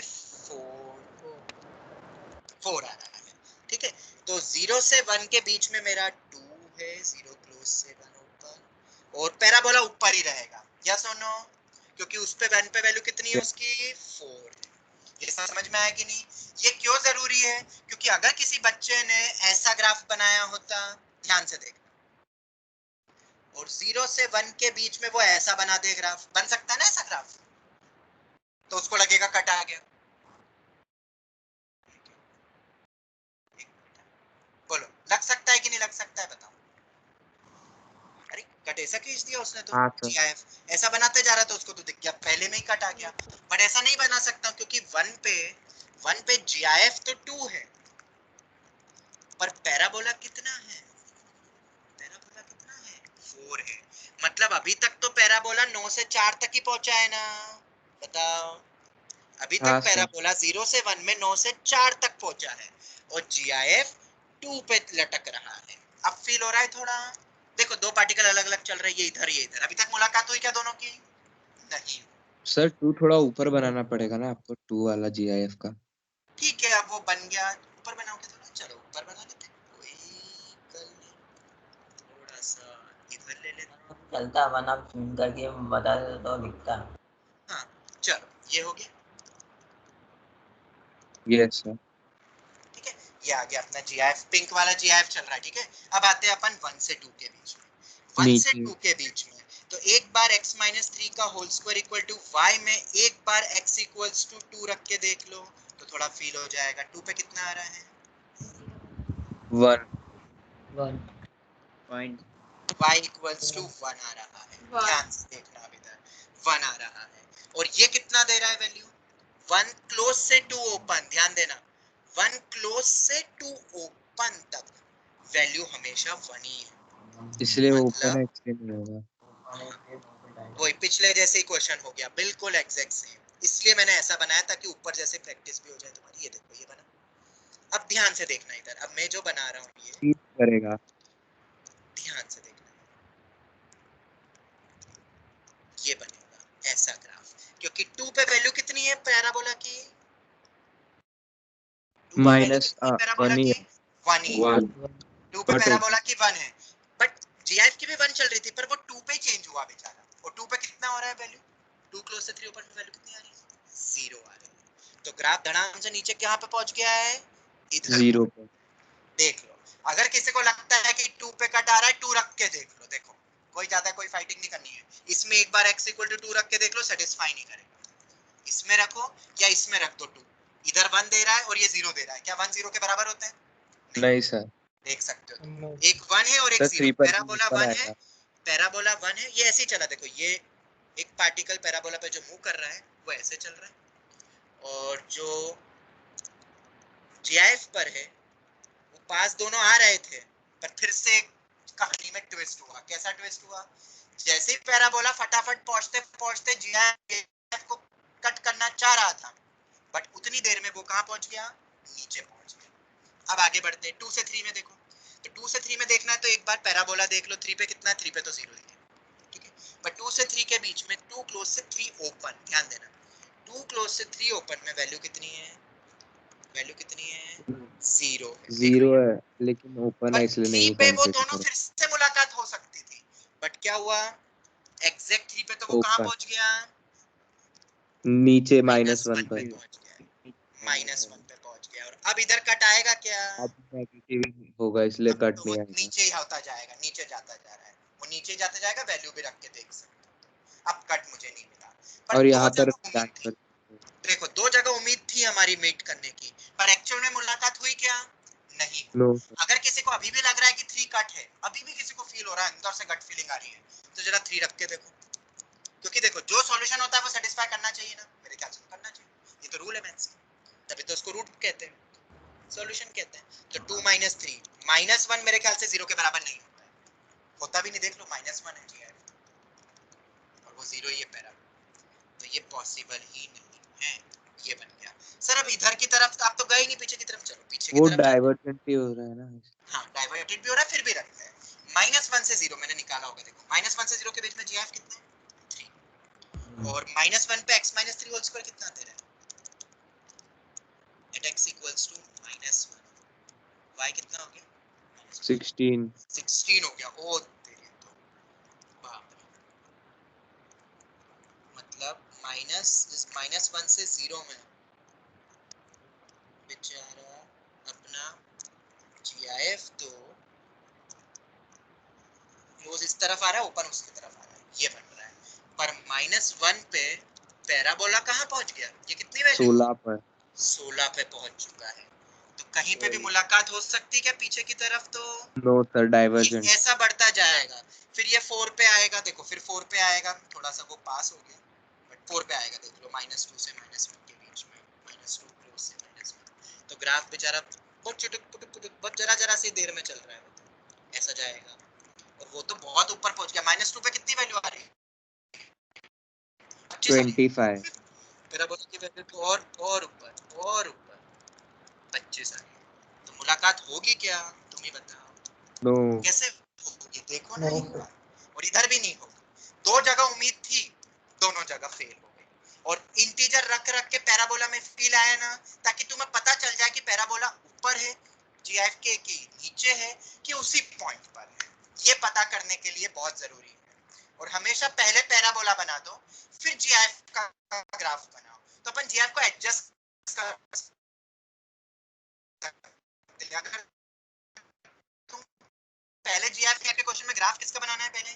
[SPEAKER 4] 4 आ रहा है, ठीक है। तो 0 से 1 के बीच में मेरा 2 है, 0 क्लोज से 1 ऊपर और पैराबोला ऊपर ही रहेगा, यस और नो? क्योंकि उस पे 1 पे वैल्यू कितनी है उसकी, 4 है। ये समझ में आया कि नहीं? ये क्यों जरूरी है? क्योंकि अगर किसी बच्चे ने ऐसा ग्राफ बनाया होता, ध्यान से देखना, और 0 से 1 के बीच में वो ऐसा बना दे ग्राफ, बन सकता है ना ऐसा ग्राफ, तो उसको लगेगा कट आ गया। बोलो लग सकता है कि नहीं लग सकता है, बताओ। अरे कट ऐसा खींच दिया उसने तो,
[SPEAKER 3] हाँ सर।
[SPEAKER 4] GIF ऐसा बनाते जा रहा था, उसको तो दिख गया पहले में ही कट आ गया। बट ऐसा नहीं बना सकता क्योंकि 1 पे GIF तो 2 है, पर पैराबोला कितना है, पैराबोला कितना है, 4 है। मतलब अभी तक तो पैराबोला 9 से 4 तक ही पहुंचा है ना, बताओ। अभी तक
[SPEAKER 3] हाँ सर।
[SPEAKER 4] पैराबोला 0 से 1 में 9 से 4 तक पहुंचा है और GIF 2 पे लटक रहा है। अब फील हो रहा है थोड़ा? देखो दो पार्टिकल अलग अलग चल रहे हैं, ये इधर ये इधर। अभी तक मुलाकात हुई क्या दोनों की? नहीं।
[SPEAKER 3] सर 2 थोड़ा ऊपर बनाना पड़ेगा ना आपको, 2 वाला GIF का।
[SPEAKER 4] ठीक है, अब वो बन गया, ऊपर बनाओगे थोड़ा, चलो ऊपर बना लेते हैं, कोई कल नहीं, थोड़ा सा इधर ले लेते
[SPEAKER 1] चलता, वरना प्रिंट करके बता दे तो दिखता।
[SPEAKER 4] हाँ चलो ये हो गया,
[SPEAKER 3] यस सर।
[SPEAKER 4] ठीक है। ये आ गया अपना GIF, पिंक वाला GIF चल रहा है, ठीक है। अब आते हैं अपन 1 से 2 के बीच में, 1 से 2 के बीच में, तो एक बार x-3 का whole square equal to y में एक बार x इक्वल्स टू 2 रख के देख लो तो थोड़ा फील हो जाएगा। 2 पे कितना आ रहा है,
[SPEAKER 3] 1
[SPEAKER 4] y इक्वल्स टू 1 आ रहा है, ध्यान से देखना, अब इधर 1 आ रहा है और ये कितना दे रहा है वैल्यू, 1 क्लोज से 2 ओपन, ध्यान देना, 1 क्लोज से 2 ओपन तक वैल्यू हमेशा 1 ही है।
[SPEAKER 3] इसलिए वो ओपन
[SPEAKER 4] मतलब
[SPEAKER 3] है, इसलिए नहीं होगा।
[SPEAKER 4] वही पिछले जैसे ही क्वेश्चन हो गया, बिल्कुल एग्जैक्ट सेम। इसलिए मैंने ऐसा बनाया ताकि ऊपर जैसे प्रैक्टिस भी हो जाए तुम्हारी। ये देखो ये बना। अब ध्यान से देखना इधर, अब मैं जो बना रहा हूँ ये
[SPEAKER 3] ठीक करेगा।
[SPEAKER 4] ध्यान से देखना, ये बनेगा ऐसा ग्राफ, क्योंकि 2 पे वैल्यू कितनी है पैराबोला की? 2 पे वैल्यू
[SPEAKER 3] माइनस
[SPEAKER 4] कितनी है पैराबोला
[SPEAKER 3] 1 ही
[SPEAKER 4] की?
[SPEAKER 3] है।
[SPEAKER 4] 1 ही है।
[SPEAKER 2] 1
[SPEAKER 4] 2 पे
[SPEAKER 3] बट
[SPEAKER 4] पैराबोला की 1 है, बट जीएफ की भी 1 चल रही थी, पर वो 2 पे चेंज हुआ बेचारा। और 2 पे कितना हो रहा है वैल्यू? 2 क्लोज से 3 ओपन पे वैल्यू कितनी आ रही है? 0 आ रही है। तो ग्राफ धड़ाम से नीचे कहां पे पहुंच गया है? इधर
[SPEAKER 3] 0 पे।
[SPEAKER 4] देख लो। अगर किसी को लगता है कि 2 पे कट आ रहा है, 2 रख के देख लो। देखो कोई ज्यादा कोई फाइटिंग नहीं करनी है इसमें। एक बार x = 2 रख के देख लो, सेटिस्फाई नहीं करेगा। इसमें रखो या इसमें रख दो 2, इधर 1 दे रहा है और ये 0 दे रहा है, क्या 1 0 के बराबर होता है?
[SPEAKER 3] नहीं सर।
[SPEAKER 4] देख सकते हो तुम, एक 1 है और एक
[SPEAKER 3] सर
[SPEAKER 4] 0।
[SPEAKER 3] 3 पर
[SPEAKER 4] पैराबोला
[SPEAKER 3] ऊपर
[SPEAKER 4] 1 है,
[SPEAKER 3] आएगा।
[SPEAKER 4] पैराबोला 1 है। ये ऐसे ही चला, देखो ये एक पार्टिकल पैराबोला पे जो मूव कर रहा है वो ऐसे चल रहा है, और जो जीआईएफ पर है वो पास दोनों आ रहे थे, पर फिर से कहानी में ट्विस्ट हुआ। कैसा ट्विस्ट हुआ? जैसे ही पैराबोला फटाफट पहुंचते पहुंचते जीआईएफ को कट करना चाह रहा था, बट उतनी देर में वो कहां पहुंच गया? नीचे पहुंच गया। अब आगे बढ़ते हैं 2 से 3 में। देखो तो 2 से 3 में देखना है तो एक बार पैराबोला देख लो। 3 पे कितना है? 3 पे तो 0 ही है, ठीक है। पर 2 से 3 के बीच में 2 क्लोज से 3 ओपन, ध्यान देना 2 क्लोज से 3 ओपन में वैल्यू कितनी है? वैल्यू कितनी है? 0 है। देख
[SPEAKER 3] 0
[SPEAKER 4] लो
[SPEAKER 3] है, लेकिन ओपन
[SPEAKER 4] पर
[SPEAKER 3] है इसलिए
[SPEAKER 4] 3
[SPEAKER 3] नहीं
[SPEAKER 4] पे वो
[SPEAKER 3] कंसीडर
[SPEAKER 4] दोनों
[SPEAKER 3] करो।
[SPEAKER 4] फिर से मुलाकात हो सकती थी, बट क्या हुआ? एग्जैक्ट 3 पे तो वो कहां
[SPEAKER 3] ओपन
[SPEAKER 4] पहुंच गया?
[SPEAKER 3] नीचे
[SPEAKER 4] -1
[SPEAKER 3] -1
[SPEAKER 4] पे
[SPEAKER 3] पर।
[SPEAKER 4] पहुंच गया, -1 पे पहुंच गया। और अब इधर कट आएगा क्या?
[SPEAKER 3] अब नेगेटिव होगा इसलिए
[SPEAKER 4] अब
[SPEAKER 3] कट
[SPEAKER 4] तो वो
[SPEAKER 3] नहीं आएगा।
[SPEAKER 4] नीचे ही होता जाएगा, नीचे जाता जा रहा है, वो नीचे जाता जाएगा। वैल्यू भी रख के देख सकते हो। अब कट मुझे नहीं मिला, पर
[SPEAKER 3] और
[SPEAKER 4] दो
[SPEAKER 3] यहाँ पर
[SPEAKER 4] जगह उम्मीद थी। देखो 2 जगह उम्मीद थी हमारी मीट करने की, पर एक्चुअल में मुलाकात हुई क्या? नहीं हुई।
[SPEAKER 3] नो।
[SPEAKER 4] अगर किसी को अभी भी लग रहा है कि 3 कट है, अभी भी किसी को फील हो रहा है, अंदर से गट फीलिंग आ रही है, तो जरा 3 रख के देखो। क्योंकि देखो जो सॉल्यूशन होता है वो सेटिस्फाई करना चाहिए ना, मेरे ख्याल से करना चाहिए। ये तो रूल है मैथ्स का, तभी तो उसको रूट कहते हैं, सॉल्यूशन कहते हैं। तो 2 - 3 -1 मेरे ख्याल से 0 के बराबर नहीं होता है, होता भी नहीं। देख लो -1 है जी और वो 0 ही है पैरा, तो ये पॉसिबल ही नहीं है। ये बन गया। सर अब इधर की तरफ आप तो गए ही नहीं, पीछे की तरफ चलो, पीछे की
[SPEAKER 3] वो
[SPEAKER 4] तरफ चलो।
[SPEAKER 3] डाइवर्जेंट भी हो रहा है ना।
[SPEAKER 4] हाँ डाइवर्टेड भी हो रहा है, फिर भी रखते हैं। -1 से 0 मैंने निकाला होगा। देखो -1 से 0 के बीच में जीएफ कितना है? 3। और -1 पे x - 3 होल स्क्वायर कितना दे रहा है? at x = -1 y कितना हो गया?
[SPEAKER 3] 16।
[SPEAKER 4] 16 हो गया। ओ तेरे तो बाप रे। मतलब -1 से 0 में बेचारा अपना जीआईएफ तो क्लोज इस तरफ आ रहा है, ओपन उसकी तरफ आ रहा है, ये बन रहा है। पर -1 पे पैराबोला कहां पहुंच गया? ये कितनी वैल्यू?
[SPEAKER 3] 16 पर।
[SPEAKER 4] 16 पे पहुंच चुका है। तो कहीं पे भी मुलाकात हो सकती है क्या पीछे की तरफ? तो
[SPEAKER 3] नो सर,
[SPEAKER 4] ये
[SPEAKER 3] डाइवर्जेंट।
[SPEAKER 4] ऐसा बढ़ता जाएगा, फिर ये 4 पे आएगा। देखो फिर 4 पे आएगा, थोड़ा सा वो पास हो गया, बट 4 पे आएगा। देख लो -2 से -1 के बीच में, -2 क्लोज से -1। तो ग्राफ बेचारा बहुत बहुत जरा सी देर में चल रहा है, वो तो ऐसा जाएगा। और वो तो बहुत ऊपर पहुंच गया। -2 पे कितनी वैल्यू आ रही है?
[SPEAKER 3] 25।
[SPEAKER 4] मेरा बोला कि वैल्यू तो और ऊपर 25 आ रही है। तो मुलाकात होगी क्या? तुम ही बताओ।
[SPEAKER 3] नो।
[SPEAKER 4] कैसे होगी? देखो ना एक बार। और इधर भी नहीं होगी। 2 जगह उम्मीद थी, दोनों जगह फेल हो गई। और इंटीजर रख के पैराबोला में फील आया ना, ताकि तुम्हें पता चल जाए कि पैराबोला ऊपर है जीएफ के की नीचे है कि उसी पॉइंट पर है। ये पता करने के लिए बहुत जरूरी है। और हमेशा पहले पैराबोला बना दो, फिर जीएफ का ग्राफ बनाओ। तो अपन जीएफ को एडजस्ट कर सकते हैं। अगर तुम पहले जीएफ के क्वेश्चन में ग्राफ किसका बनाना है पहले,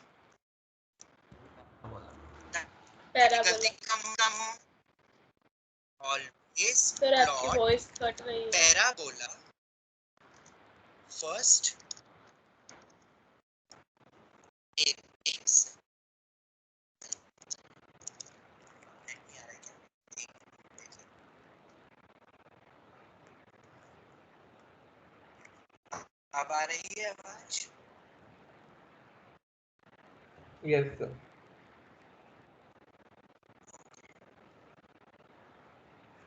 [SPEAKER 4] ताकि गलती कम हो। ऑलवेज
[SPEAKER 5] सर आपकी
[SPEAKER 4] प्लॉट
[SPEAKER 5] वॉइस कट रही है।
[SPEAKER 4] पैराबोला फर्स्ट एक्स अब आ रही है आवाज?
[SPEAKER 3] Yes sir.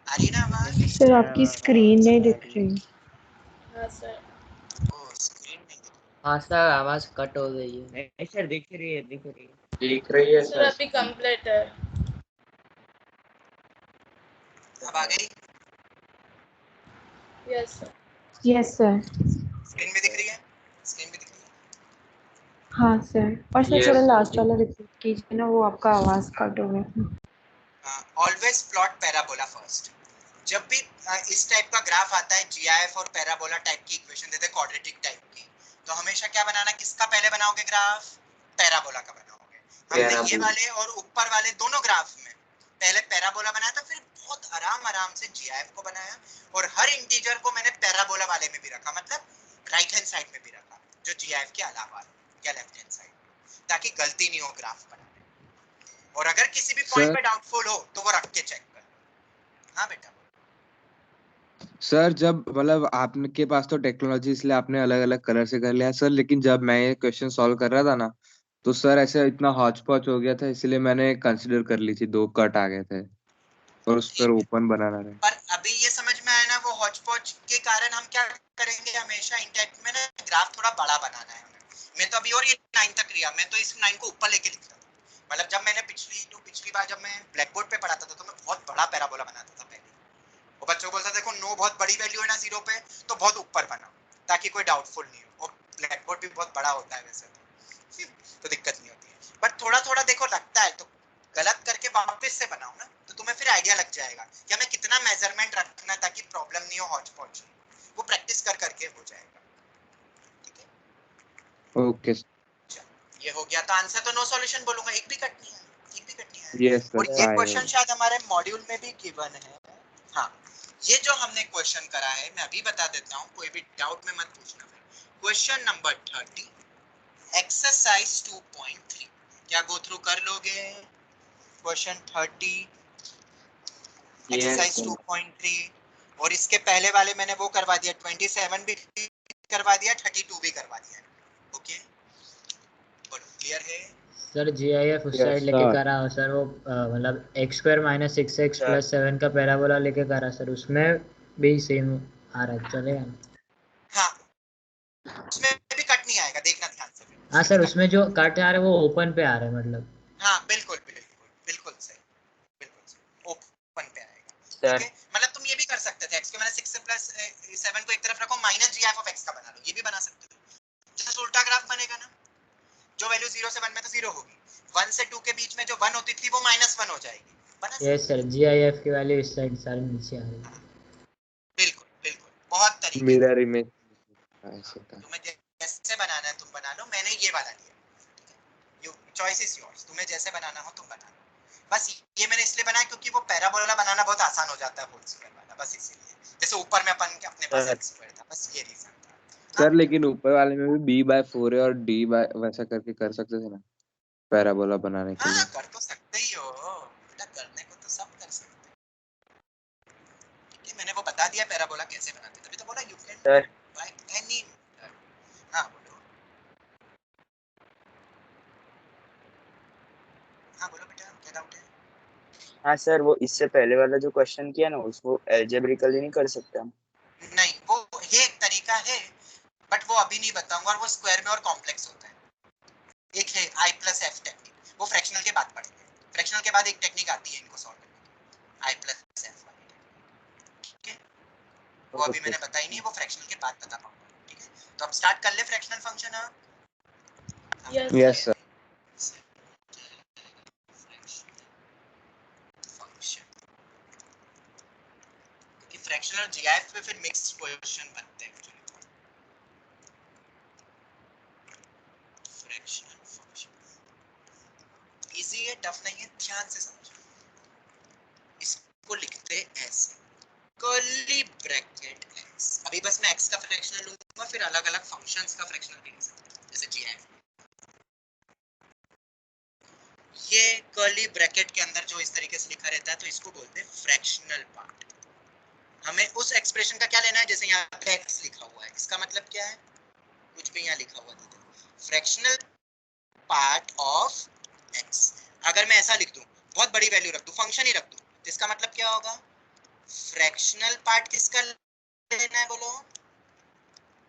[SPEAKER 4] आ रही ना आवाज?
[SPEAKER 6] सर आपकी स्क्रीन नहीं दिख रही।
[SPEAKER 5] हाँ सर।
[SPEAKER 4] ओ स्क्रीन नहीं दिख
[SPEAKER 1] हाँ सर आवाज कट हो गई है। नहीं सर दिख रही है दिख रही है।
[SPEAKER 3] दिख रही है
[SPEAKER 5] सर
[SPEAKER 3] सर।
[SPEAKER 5] अभी कंप्लीट है।
[SPEAKER 4] अब आ गई?
[SPEAKER 5] Yes sir.
[SPEAKER 6] Yes sir.
[SPEAKER 4] Screen भी दिख रही है? स्क्रीन भी दिख रही है?
[SPEAKER 6] हाँ सर। और सर
[SPEAKER 3] Yes,
[SPEAKER 6] थोड़ा
[SPEAKER 3] sir.
[SPEAKER 6] लास्ट वाला रिपीट कीजिए ना, वो आपका आवाज कट हो गया।
[SPEAKER 4] Always plot parabola first. जब भी इस टाइप का ग्राफ आता है, जीआईएफ और पैराबोला टाइप की इक्वेशन देते हैं क्वाड्रेटिक टाइप की, तो हमेशा क्या बनाना, किसका पहले बनाओगे ग्राफ? पैराबोला का बनाओगे। हमने ये
[SPEAKER 3] पैराबोला।
[SPEAKER 4] वाले और ऊपर वाले दोनों ग्राफ में पहले पैराबोला बनाया था, फिर बहुत आराम से जीआईएफ को बनाया, और हर इंटीजर को मैंने पैराबोला वाले में भी रखा, मतलब राइट हैंड साइड में भी रखा, जो जीआईएफ के अलावा या लेफ्ट हैंड साइड, ताकि गलती नहीं हो ग्राफ बनाने। और अगर किसी भी पॉइंट
[SPEAKER 3] सर
[SPEAKER 4] पे डाउटफुल हो तो वो रख के चेक कर। हाँ बेटा।
[SPEAKER 3] सर जब मतलब आपके पास तो टेक्नोलॉजी इसलिए आपने अलग अलग कलर से कर लिया सर, लेकिन जब मैं ये क्वेश्चन सॉल्व कर रहा था ना, तो सर ऐसे इतना हॉच पॉच हो गया था, इसलिए मैंने कंसिडर कर ली थी, 2 कट आ गए थे और उस पर
[SPEAKER 4] ठीक है,
[SPEAKER 3] ओपन बनाना रहे।
[SPEAKER 4] पर अभी ये समझ में आया ना, वो हॉच पॉच के कारण हम क्या करेंगे, हमेशा इन टाइप में ना ग्राफ थोड़ा बड़ा बनाना है हमें। मैं तो अभी और ये 9 तक लिया, मैं तो इस 9 को ऊपर लेके लिखता था। मतलब जब मैंने पिछली बार जब मैं ब्लैक बोर्ड पे पढ़ाता था, तो मैं बहुत बड़ा पैराबोला बनाता था पहले। वो बच्चों को बोलता था, देखो नो बहुत बड़ी वैल्यू है ना 0 पे, तो बहुत ऊपर बनाओ, ताकि कोई डाउटफुल नहीं हो। और ब्लैक बोर्ड भी बहुत बड़ा होता है वैसे तो दिक्कत नहीं होती है। बट थोड़ा थोड़ा देखो लगता है तो गलत करके वापस से बनाओ ना, तो तुम्हें फिर आइडिया लग जाएगा कि हमें कितना मेजरमेंट रखना, ताकि प्रॉब्लम नहीं हो हॉच पॉच। वो प्रैक्टिस कर करके हो जाएगा। ठीक है,
[SPEAKER 3] ओके
[SPEAKER 4] ये हो गया। तो आंसर तो नो सॉल्यूशन बोलूंगा, एक भी कट नहीं है, एक भी कट नहीं है।
[SPEAKER 3] यस सर
[SPEAKER 4] और ये
[SPEAKER 3] 5
[SPEAKER 4] क्वेश्चन शायद हमारे मॉड्यूल में भी गिवन है। हाँ, ये जो हमने क्वेश्चन करा है, मैं अभी बता देता हूँ, कोई भी डाउट में मत पूछना। क्वेश्चन नंबर 30, एक्सरसाइज 2.3, क्या गो थ्रू कर लोगे? क्वेश्चन 30 एक्सरसाइज 2.3, और इसके पहले वाले मैंने वो करवा दिया, 27 भी करवा दिया, 32 भी करवा दिया। ओके, बोलो क्लियर है?
[SPEAKER 8] सर जीआईएफ उस साइड लेके करा सर, वो मतलब x² - 6x + 7 का पैराबोला लेके करा सर, उसमें भी सेम आ रहा है, चलेगा?
[SPEAKER 4] हाँ, उसमें भी कट नहीं आएगा, देखना ध्यान से।
[SPEAKER 8] हाँ सर, उसमें जो कट आ रहा है वो ओपन पे आ रहा है, मतलब।
[SPEAKER 4] हाँ बिल्कुल बिल्कुल बिल्कुल सही, बिल्कुल सही, ओपन पे आएगा। ठीक है, मतलब तुम ये भी कर सकते थे, x के मैंने 6 + 7 को एक तरफ रखो, -gf(x) का बना लो, ये भी बना सकते हो। जैसे उल्टा ग्राफ बनेगा ना, जो वैल्यू 0 से 1 में तो 0 होगी, 1 से 2 के बीच में जो 1 होती थी वो -1 हो जाएगी। बना
[SPEAKER 8] यस सर, जीआईएफ की वैल्यू इस साइड सारे नीचे आ रही है।
[SPEAKER 4] बिल्कुल बिल्कुल, बहुत तरीके।
[SPEAKER 3] मिरर इमेज ऐसे का।
[SPEAKER 4] तुम्हें जैसे बनाना है तुम बना लो, मैंने ये वाला लिया। यू चॉइस इज योर्स, तुम्हें जैसे बनाना हो तुम बना लो। बस ये मैंने इसलिए बनाया क्योंकि वो पैराबोला बनाना बहुत आसान हो जाता है होल स्क्वायर वाला, बस इसीलिए। जैसे ऊपर में अपन के अपने पास x² था, बस ये रीजन था।
[SPEAKER 3] सर लेकिन ऊपर वाले में भी b/4 है और d वैसा करके कर सकते थे ना पैराबोला बनाने के
[SPEAKER 4] हाँ
[SPEAKER 3] लिए।
[SPEAKER 4] कर तो सकते ही हो बेटा, करने को तो सब कर सकते हैं। ठीक है, मैंने वो बता दिया पैराबोला कैसे बनाते, तभी तो बोला you can do by any. हाँ बोलो, हाँ बोलो बेटा, क्या डाउट है?
[SPEAKER 9] हाँ सर, वो इससे पहले वाला जो क्वेश्चन किया ना, उसको अलजेब्रिकली नहीं कर सकते हम?
[SPEAKER 4] नहीं, वो ये एक तरीका है, बट वो अभी नहीं बताऊंगा, और वो स्क्वायर में और कॉम्प्लेक्स होता है। एक है I+F टेक्निक, वो फ्रैक्शनल के बाद पढ़ेंगे। फ्रैक्शनल के बाद एक टेक्निक आती है इनको सॉल्व करने की, I+F वाली टेक्निक। ठीक है, वो अभी मैंने बताई नहीं, वो फ्रैक्शनल के बाद बता पाऊंगा। ठीक है, तो अब स्टार्ट कर ले फ्रैक्शनल फंक्शन। अब
[SPEAKER 3] यस सर।
[SPEAKER 4] फ्रैक्शनल जीआईएफ पे फिर मिक्स्ड क्वेश्चन बनते हैं एक्चुअली। फ्रैक्शनल फंक्शन इजी है, टफ नहीं है, ध्यान से समझो। इसको लिखते ऐसे, कर्ली ब्रैकेट x। अभी बस मैं x का फ्रैक्शनल लूंगा, फिर अलग-अलग फंक्शंस का फ्रैक्शनल भी लिख सकते हैं, जैसे जीआईएफ। ये कर्ली ब्रैकेट के अंदर जो इस तरीके से लिखा रहता है, तो इसको बोलते हैं फ्रैक्शनल पार्ट। हमें उस एक्सप्रेशन का क्या लेना है, जैसे यहाँ पे x लिखा हुआ है, इसका मतलब क्या है? कुछ भी यहाँ लिखा हुआ दे दो, फ्रैक्शनल पार्ट ऑफ x। अगर मैं ऐसा लिख दूं, बहुत बड़ी वैल्यू रख दूं, फंक्शन ही रख दूं, तो इसका मतलब क्या होगा, फ्रैक्शनल पार्ट किसका लेना है बोलो,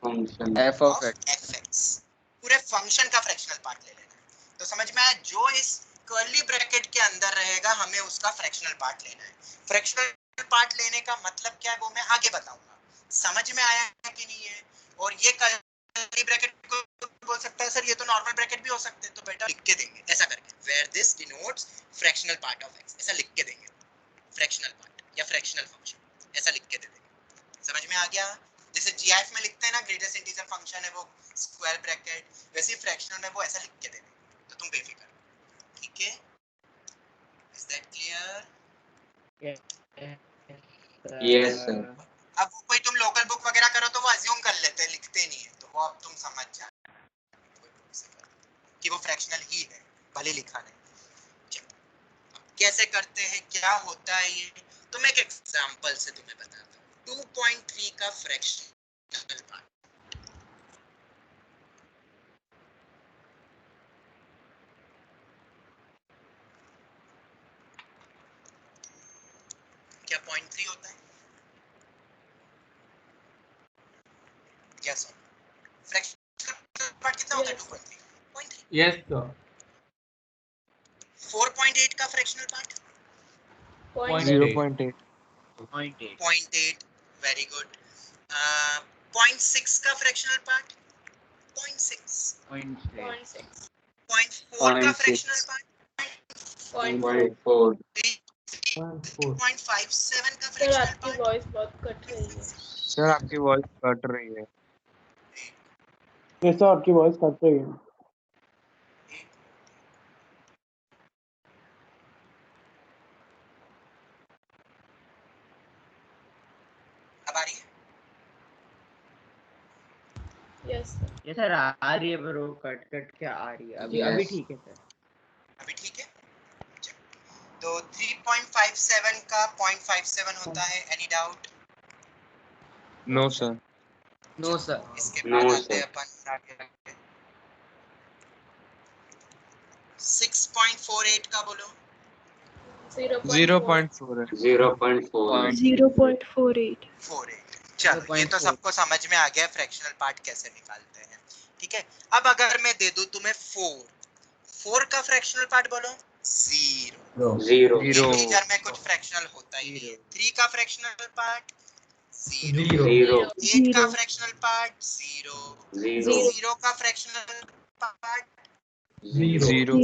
[SPEAKER 2] function
[SPEAKER 1] f of x
[SPEAKER 4] fx, पूरे फंक्शन का फ्रैक्शनल पार्ट ले लेना है। तो समझ में आया, जो इस कर्ली ब्रैकेट के अंदर रहेगा हमें उसका फ्रैक्शनल पार्ट लेना है। फ्रैक्शनल पार्ट लेने का मतलब क्या है वो मैं आगे बताऊंगा, समझ में आया है कि नहीं है। और ये कर्ली ब्रैकेट को बोल सकता है सर ये तो नॉर्मल ब्रैकेट भी हो सकते हैं, तो बेटा लिख के देंगे ऐसा करके, where this denotes fractional part of x, ऐसा लिख के देंगे, फ्रैक्शनल पार्ट या फ्रैक्शनल फंक्शन ऐसा लिख के दे देंगे। समझ में आ गया, जैसे जीआईएफ में लिखते हैं ना ग्रेटेस्ट इंटीजर फंक्शन है वो स्क्वायर ब्रैकेट, वैसे ही फ्रैक्शनल में वो ऐसा लिख के दे देंगे, तो तुम बेफिक्र, ठीक है। Is that clear?
[SPEAKER 2] Yes sir.
[SPEAKER 4] अब वो कोई तुम लोकल बुक वगैरह करो तो वो अज्यूम कर लेते हैं, लिखते नहीं है, तो वो अब तुम समझ जाओ कि वो फ्रैक्शनल ही है, भले लिखा नहीं। कैसे करते हैं, क्या होता है ये, तो मैं एक एग्जांपल से तुम्हें बताता हूँ। 2.3 का फ्रैक्शनल पार्ट, क्या 0.3 होता है, यस फ्रैक्शनल पार्ट कितना होता है, 2.3 0.3।
[SPEAKER 10] Yes sir.
[SPEAKER 4] 4.8 का फ्रैक्शनल पार्ट
[SPEAKER 10] 0.8
[SPEAKER 4] 0.8, वेरी गुड। 0.6 का फ्रैक्शनल पार्ट 0.6, 0.4 का फ्रैक्शनल पार्ट
[SPEAKER 2] 0.4
[SPEAKER 4] 3.57 का
[SPEAKER 5] सर
[SPEAKER 4] फ्रैक्शनल
[SPEAKER 5] आपकी
[SPEAKER 4] पार्ट।
[SPEAKER 5] वॉइस बहुत कट रही है।
[SPEAKER 3] सर आपकी वॉइस कट रही है।
[SPEAKER 7] ये सर आपकी वॉइस कट रही है।
[SPEAKER 4] अब आ रही है,
[SPEAKER 5] यस सर।
[SPEAKER 1] ये सर आ रही है पर वो कट कट के आ रही है, अभी अभी ठीक है सर।
[SPEAKER 4] अभी ठीक है। तो 3.57 का 0.57 होता है, any doubt?
[SPEAKER 3] No sir.
[SPEAKER 1] No sir.
[SPEAKER 4] इसके
[SPEAKER 2] नो
[SPEAKER 4] बाद आते
[SPEAKER 2] सर।
[SPEAKER 4] हैं अपन 6.48 का बोलो,
[SPEAKER 5] 0.4
[SPEAKER 3] 0.4 है।
[SPEAKER 2] 0.4
[SPEAKER 6] 0.48
[SPEAKER 4] चलो ये तो
[SPEAKER 1] 0.4
[SPEAKER 4] सबको समझ में आ गया फ्रैक्शनल पार्ट कैसे निकालते हैं, ठीक है। अब अगर मैं दे दूं तुम्हें 4 का फ्रैक्शनल पार्ट बोलो, 0।
[SPEAKER 2] 0
[SPEAKER 4] इंटीजर में कुछ फ्रैक्शनल होता ही नहीं है। 3 का फ्रैक्शनल पार्ट 0।
[SPEAKER 2] 0
[SPEAKER 4] 8 का
[SPEAKER 6] 0
[SPEAKER 4] फ्रैक्शनल पार्ट 0।
[SPEAKER 2] 0
[SPEAKER 4] 0 का फ्रैक्शनल पार्ट
[SPEAKER 3] 0
[SPEAKER 6] 0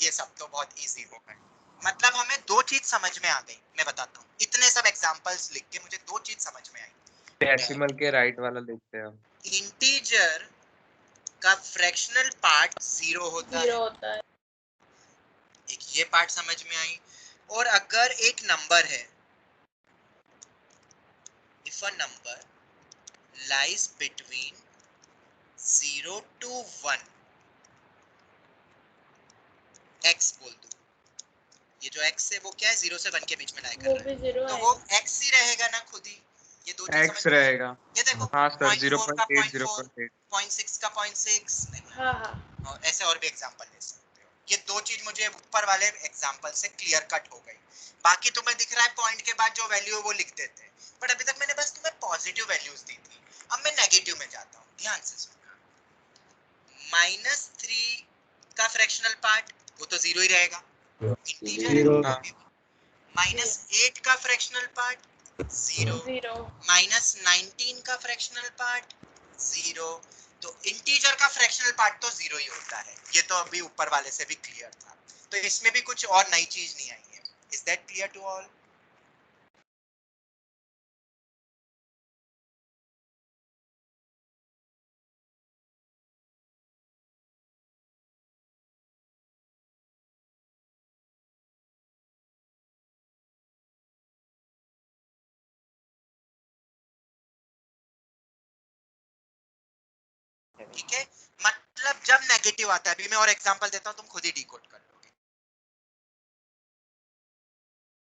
[SPEAKER 4] ये सब तो बहुत इजी हो गए। मतलब हमें दो चीज समझ में आ गई, मैं बताता हूँ। इतने सब एग्जांपल्स लिख के मुझे दो चीज समझ में आई।
[SPEAKER 3] डेसिमल के राइट वाला लिखते हैं हम।
[SPEAKER 4] इंटीजर का फ्रैक्शनल पार्ट 0 होता है,
[SPEAKER 5] 0 होता है।
[SPEAKER 4] एक ये पार्ट समझ में आई। और अगर एक नंबर है, if a number lies between 0 to 1, x बोल दो, ये जो x है वो क्या है, 0 से 1 के बीच में लाई कर
[SPEAKER 5] वो
[SPEAKER 4] रहा
[SPEAKER 5] भी
[SPEAKER 4] है,
[SPEAKER 5] 0
[SPEAKER 4] तो
[SPEAKER 5] है।
[SPEAKER 4] वो x ही रहेगा ना खुद ही। ये दो चीज
[SPEAKER 3] X
[SPEAKER 4] समझ में आई?
[SPEAKER 3] रहेगा।
[SPEAKER 4] ये देखो
[SPEAKER 3] हाँ सर
[SPEAKER 4] 0.4 का
[SPEAKER 3] 0.8
[SPEAKER 4] 0.4,
[SPEAKER 3] 0.8
[SPEAKER 4] 0.6 का 0.6,
[SPEAKER 5] हाँ हाँ
[SPEAKER 4] और ऐसे और भी एग्जांपल ले सकते हो। ये दो चीज मुझे ऊपर वाले एग्जांपल से क्लियर कट हो गई। बाकी तुम्हें दिख रहा है पॉइंट के बाद जो वैल्यू है वो लिख देते हैं, बट अभी तक मैंने बस तुम्हें पॉजिटिव वैल्यूज दी थी। अब मैं नेगेटिव में जाता हूँ, ध्यान से सुनना। -3 का फ्रैक्शनल पार्ट वो तो 0 ही रहेगा, इंटीजर है।
[SPEAKER 3] 0
[SPEAKER 4] -8 का फ्रैक्शनल पार्ट 0।
[SPEAKER 5] 0
[SPEAKER 4] -19 का फ्रैक्शनल पार्ट 0। तो इंटीजर का फ्रैक्शनल पार्ट तो 0 ही होता है। ये तो अभी ऊपर वाले से भी क्लियर था, तो इसमें भी कुछ और नई चीज नहीं आई है। Is that clear to all? ठीक है, मतलब जब नेगेटिव आता है, अभी मैं और एग्जांपल देता हूं, तुम खुद ही डिकोड कर लोगे।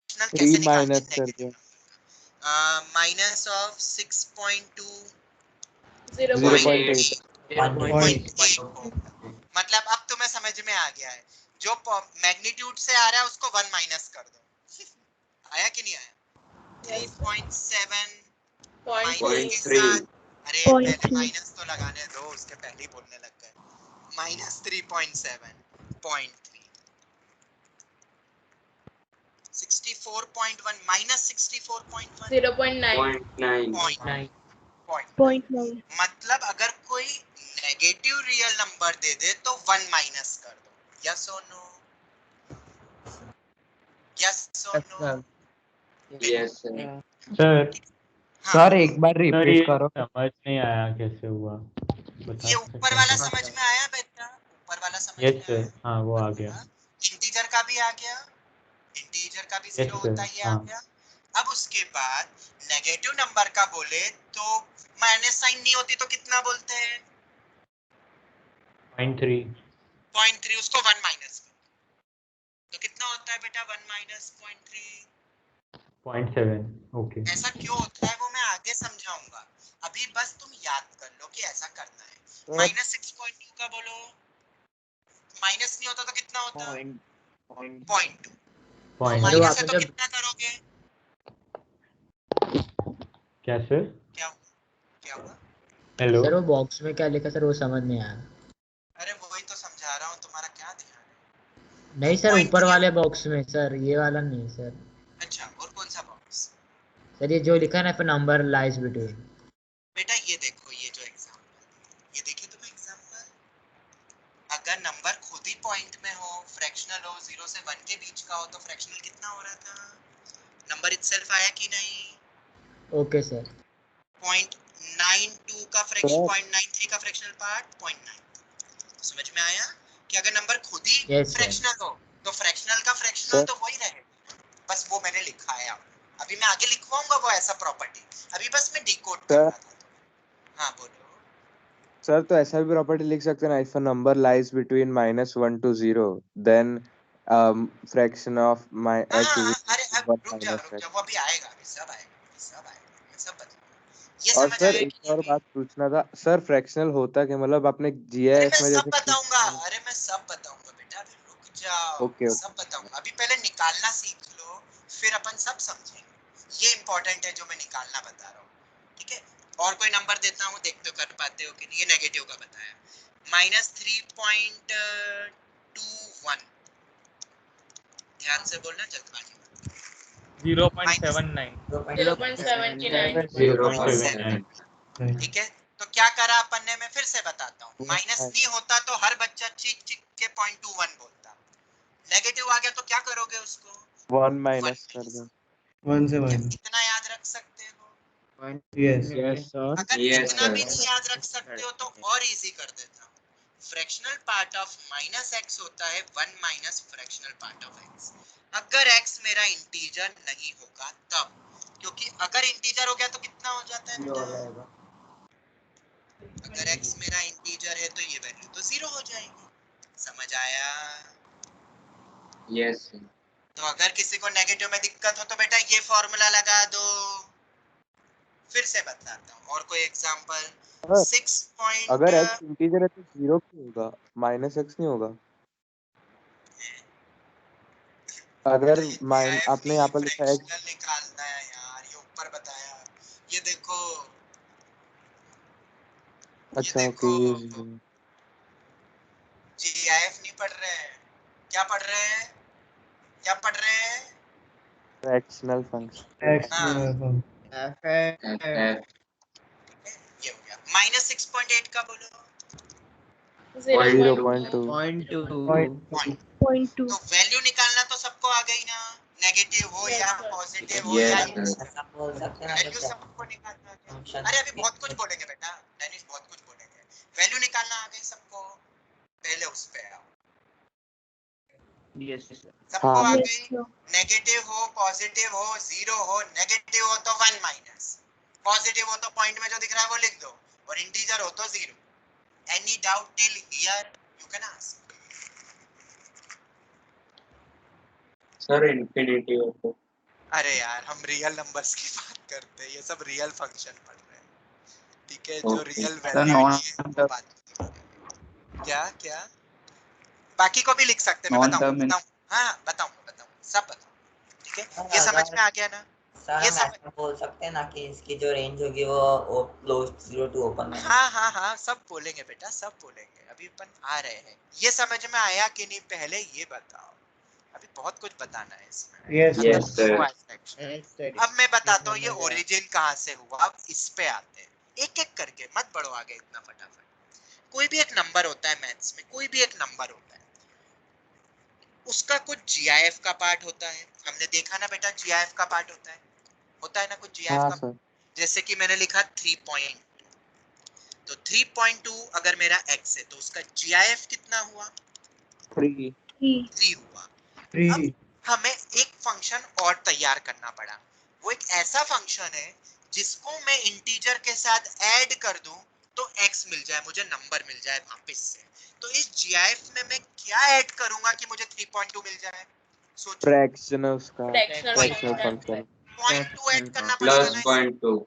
[SPEAKER 4] कैसे
[SPEAKER 3] 3
[SPEAKER 4] निकालते हैं
[SPEAKER 3] माइनस
[SPEAKER 4] नेगेटिव
[SPEAKER 3] करके
[SPEAKER 4] नंबर? माइनस ऑफ 6.2
[SPEAKER 7] 0.8
[SPEAKER 4] मतलब अब तुम्हें समझ में आ गया है, जो मैग्नीट्यूड से आ रहा है उसको 1 माइनस कर दो। आया कि नहीं आया? 3.7 माइनस के
[SPEAKER 2] 0.3
[SPEAKER 4] साथ, अरे पहले माइनस तो लगाने दो, उसके पहले ही बोलने लग गए। माइनस 3.7 0.3 64.1 माइनस 64.1
[SPEAKER 5] 0.9
[SPEAKER 2] 0.9
[SPEAKER 6] 0.9
[SPEAKER 4] मतलब अगर कोई नेगेटिव रियल नंबर दे दे तो 1 माइनस कर दो। यस और नो? यस और नो?
[SPEAKER 2] yes sir
[SPEAKER 10] सर
[SPEAKER 4] हाँ,
[SPEAKER 1] सर एक बार
[SPEAKER 10] सर
[SPEAKER 1] रिपीट
[SPEAKER 10] ये
[SPEAKER 1] करो।
[SPEAKER 10] समझ नहीं आया कैसे हुआ, बता
[SPEAKER 4] ये
[SPEAKER 10] सकते
[SPEAKER 4] ऊपर
[SPEAKER 10] हैं
[SPEAKER 4] वाला
[SPEAKER 10] क्या?
[SPEAKER 4] समझ में आया बेटा? ऊपर वाला समझ
[SPEAKER 10] यस
[SPEAKER 4] में
[SPEAKER 10] सर,
[SPEAKER 4] आया?
[SPEAKER 10] हाँ वो आ गया।
[SPEAKER 4] इंटीजर का भी आ गया, इंटीजर का भी
[SPEAKER 10] यस
[SPEAKER 4] 0 होता
[SPEAKER 10] सर,
[SPEAKER 4] है, ये आ
[SPEAKER 10] हाँ।
[SPEAKER 4] गया। अब उसके बाद नेगेटिव नंबर का बोले तो माइनस साइन नहीं होती तो कितना बोलते हैं?
[SPEAKER 10] 0.3
[SPEAKER 4] 0.3, उसको 1 माइनस कर दो। तो कितना होता है बेटा 1 माइनस 0.3?
[SPEAKER 10] 0.7। ओके
[SPEAKER 4] ऐसा क्यों होता है वो मैं आगे समझाऊंगा, अभी बस तुम याद कर लो कि ऐसा करना है। माइनस 6.2 का बोलो, माइनस नहीं होता तो कितना होता? 0.2।
[SPEAKER 10] पॉइंट
[SPEAKER 4] माइनस है
[SPEAKER 8] वापस
[SPEAKER 4] तो
[SPEAKER 8] जब
[SPEAKER 4] कितना करोगे?
[SPEAKER 10] क्या सर?
[SPEAKER 4] क्या हुआ?
[SPEAKER 10] हेलो
[SPEAKER 8] सर वो बॉक्स में क्या लिखा सर वो समझ नहीं आया।
[SPEAKER 4] अरे वही तो समझा रहा हूँ, तुम्हारा क्या ध्यान है?
[SPEAKER 8] नहीं सर
[SPEAKER 4] 2.3
[SPEAKER 8] ऊपर वाले बॉक्स में सर, ये वाला नहीं सर।
[SPEAKER 4] अच्छा, और कौन सा बॉक्स?
[SPEAKER 8] सर ये जो लिखा है ना, फिर नंबर लाइज बिटवीन।
[SPEAKER 4] बेटा ये देखो, ये जो एग्जांपल, ये देखिए तुम एग्जांपल, अगर नंबर खुद ही पॉइंट में हो, फ्रैक्शनल हो, 0 से 1 के बीच का हो, तो फ्रैक्शनल कितना हो रहा था? नंबर इटसेल्फ आया कि नहीं?
[SPEAKER 8] Okay sir.
[SPEAKER 4] 0.92 का फ्रैक्शन, 0.93 का फ्रैक्शनल पार्ट 0.9। समझ में आया कि अगर नंबर खुद ही
[SPEAKER 8] Yes, sir.
[SPEAKER 4] फ्रैक्शनल हो तो फ्रैक्शनल का फ्रैक्शनल तो वही रहेगा, बस वो मैंने लिखा है। अभी मैं आगे लिखवाऊंगा वो ऐसा प्रॉपर्टी, अभी बस मैं डिकोड कर रहा था। हाँ बोलो
[SPEAKER 3] सर तो ऐसा भी प्रॉपर्टी लिख सकते हैं ना, if a number lies between -1 to 0 then fraction of my x is
[SPEAKER 4] अरे अब
[SPEAKER 3] 1
[SPEAKER 4] रुक
[SPEAKER 3] minus
[SPEAKER 4] जाओ,
[SPEAKER 3] x।
[SPEAKER 4] वो अभी आएगा, अभी सब आएगा, मैं सब बताऊंगा। ये
[SPEAKER 3] और
[SPEAKER 4] समझ
[SPEAKER 3] सर
[SPEAKER 4] आया
[SPEAKER 3] एक
[SPEAKER 4] कि नहीं
[SPEAKER 3] और
[SPEAKER 4] अभी?
[SPEAKER 3] बात पूछना था सर, फ्रैक्शनल होता क्या, मतलब आपने
[SPEAKER 4] अरे
[SPEAKER 3] GIF
[SPEAKER 4] मैं
[SPEAKER 3] में
[SPEAKER 4] सब
[SPEAKER 3] जैसे
[SPEAKER 4] बताऊंगा, अरे मैं सब बताऊंगा बेटा, अभी रुक जाओ,
[SPEAKER 3] ओके
[SPEAKER 4] सब बताऊंगा। अभी पहले निकालना सीख लो, फिर अपन सब समझेंगे। ये इंपॉर्टेंट है जो मैं निकालना बता रहा हूँ, ठीक है? और कोई नंबर देता हूँ, देखते हो कर पाते हो कि नहीं। ये नेगेटिव का बताया, -3.21, ध्यान से बोलना, जल्दबाजी मत।
[SPEAKER 5] 0.79
[SPEAKER 10] 0.79
[SPEAKER 4] ठीक है, तो क्या करा अपन ने, मैं फिर से बताता हूँ। माइनस नहीं होता तो हर बच्चा चीख चीख के 0.21 बोलता, नेगेटिव आ गया तो क्या करोगे उसको?
[SPEAKER 3] 1 माइनस कर दो।
[SPEAKER 7] 1 से
[SPEAKER 4] क्या
[SPEAKER 7] माइनस।
[SPEAKER 4] इतना याद रख सकते हो?
[SPEAKER 7] Yes
[SPEAKER 1] sir.
[SPEAKER 4] अगर
[SPEAKER 2] Yes,
[SPEAKER 4] इतना भी
[SPEAKER 2] sir.
[SPEAKER 4] नहीं याद रख सकते हो तो और इजी कर देता हूँ। फ्रैक्शनल पार्ट ऑफ -x होता है 1 minus fractional part of x। अगर x मेरा इंटीजर नहीं होगा तब, क्योंकि अगर इंटीजर हो गया तो कितना हो जाता है बेटा? अगर x मेरा इंटीजर है तो ये वैल्यू तो 0 हो जाएगी। समझ आया?
[SPEAKER 2] Yes sir.
[SPEAKER 4] तो अगर किसी को नेगेटिव में दिक्कत हो तो बेटा ये फॉर्मूला लगा दो। फिर से बताता हूँ, और कोई एग्जांपल। 6
[SPEAKER 3] अगर x इंटीजर है तो 0 क्यों होगा, -x नहीं होगा? अगर आपने यहाँ पर लिखा है x,
[SPEAKER 4] फ्रैक्शनल निकालना है यार, ये ऊपर बताया, ये देखो,
[SPEAKER 3] अच्छा ओके, ये
[SPEAKER 4] GIF नहीं पढ़ रहे हैं, क्या पढ़ रहे हैं? क्या पढ़ रहे हैं?
[SPEAKER 3] Fractional function.
[SPEAKER 4] हाँ,
[SPEAKER 2] F
[SPEAKER 4] ये हो गया। -6.8 का बोलो।
[SPEAKER 1] 0.2
[SPEAKER 6] 0.2
[SPEAKER 4] तो वैल्यू निकालना तो सबको आ गई ना, नेगेटिव हो या पॉजिटिव हो या
[SPEAKER 2] Yes sir.
[SPEAKER 4] वैल्यू सबको निकालना है। अरे अभी बहुत कुछ बोलेंगे बेटा, डेनिस बहुत कुछ बोलेंगे। वैल्यू निकालना आ गई सबको, पहले उस पे आओ।
[SPEAKER 1] Yes sir.
[SPEAKER 4] सबको
[SPEAKER 3] हाँ।
[SPEAKER 4] आ
[SPEAKER 6] Yes,
[SPEAKER 4] गई।
[SPEAKER 6] sir.
[SPEAKER 4] नेगेटिव हो, पॉजिटिव हो, 0 हो, नेगेटिव हो तो 1 माइनस, पॉजिटिव हो तो पॉइंट में जो दिख रहा है वो लिख दो, और इंटीजर हो तो 0। Any doubt till here you can ask.
[SPEAKER 2] Sir, infinity होता है।
[SPEAKER 4] अरे यार हम रियल नंबर्स की बात करते हैं, ये सब रियल फंक्शन पढ़ रहे हैं, ठीक है, जो
[SPEAKER 2] Okay.
[SPEAKER 4] Real
[SPEAKER 9] sir
[SPEAKER 4] value
[SPEAKER 9] non
[SPEAKER 4] है वो बात क्या क्या बाकी को भी लिख सकते हैं, मैं
[SPEAKER 9] नॉन
[SPEAKER 4] बताऊं
[SPEAKER 9] टर्मिनल
[SPEAKER 4] हाँ बताऊं सब बताऊं, ठीक है। ये समझ में आ गया ना?
[SPEAKER 1] सर
[SPEAKER 4] ये
[SPEAKER 1] हम
[SPEAKER 4] समझ
[SPEAKER 1] ऐसा बोल सकते हैं ना कि इसकी जो रेंज होगी वो क्लोज 0 टू ओपन में।
[SPEAKER 4] हाँ सब बोलेंगे बेटा, सब बोलेंगे, अभी अपन आ रहे हैं। ये समझ में आया कि नहीं पहले ये बताओ, अभी बहुत कुछ बताना है इसमें।
[SPEAKER 7] Yes,
[SPEAKER 2] Yes, sir.
[SPEAKER 4] अब मैं बताता हूँ ये ओरिजिन कहाँ से हुआ। अब इस पे आते हैं एक एक करके, मत बढ़ो आगे इतना फटाफट। कोई भी एक नंबर होता है मैथ्स में, कोई भी एक नंबर होता है, उसका कुछ जीआईएफ का पार्ट होता है। हमने देखा ना बेटा, जीआईएफ का पार्ट होता है ना कुछ जीआईएफ
[SPEAKER 3] हाँ
[SPEAKER 4] का।
[SPEAKER 3] सर।
[SPEAKER 4] जैसे कि मैंने लिखा 3 तो 3.2 अगर मेरा x है तो उसका जीआईएफ कितना हुआ?
[SPEAKER 3] 3
[SPEAKER 4] 3 हुआ। अब हमें एक फंक्शन और तैयार करना पड़ा। वो एक ऐसा फंक्शन है जिसको मैं इंटीजर के साथ ऐड कर दूं तो x मिल जाए, मुझे नंबर मिल जाए वापस से। तो इस जीआईएफ में मैं क्या ऐड करूंगा कि मुझे 3.2 मिल जाए? सोचो।
[SPEAKER 3] फ्रैक्शन है उसका, फ्रैक्शनल फंक्शन।
[SPEAKER 4] 0.2 ऐड करना पड़ेगा
[SPEAKER 2] Plus
[SPEAKER 4] ना।
[SPEAKER 2] 0.2.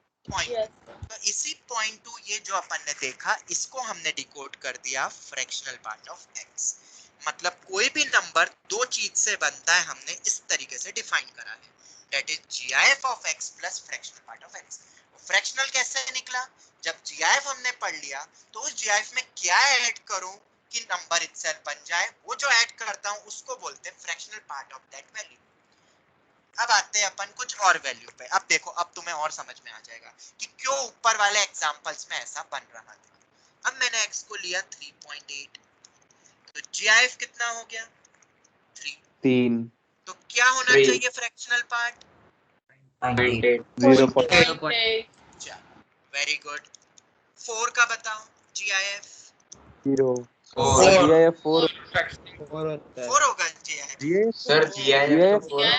[SPEAKER 4] तो इसी 0.2 ये जो अपन ने देखा, इसको हमने डिकोड कर दिया फ्रैक्शनल पार्ट ऑफ x। मतलब कोई भी नंबर दो चीज से बनता है, हमने इस तरीके से डिफाइन करा है, that is GIF of x plus fractional part of x। Fractional कैसे निकला? जब जीआईएफ हमने पढ़ लिया तो उस जीआईएफ में क्या ऐड करूं कि नंबर इटसेल्फ बन जाए, वो जो ऐड करता हूं उसको बोलते हैं fractional part of that value. अब आते हैं अपन कुछ और वैल्यू पे। अब देखो, अब तुम्हें और समझ में आ जाएगा कि क्यों ऊपर वाले एग्जांपल्स में ऐसा बन रहा था। अब मैंने x को लिया 3.8, तो जीआईएफ कितना हो गया? 3। तो क्या होना
[SPEAKER 2] 3.
[SPEAKER 4] चाहिए फ्रैक्शनल पार्ट?
[SPEAKER 2] 0.8.
[SPEAKER 3] 0.8
[SPEAKER 4] very good. 4 का बताओ जीआईएफ।
[SPEAKER 3] 0
[SPEAKER 2] 4.
[SPEAKER 3] जीआईएफ 4
[SPEAKER 4] 4 होगा जीआईएफ।
[SPEAKER 2] Sir, GIF तो 4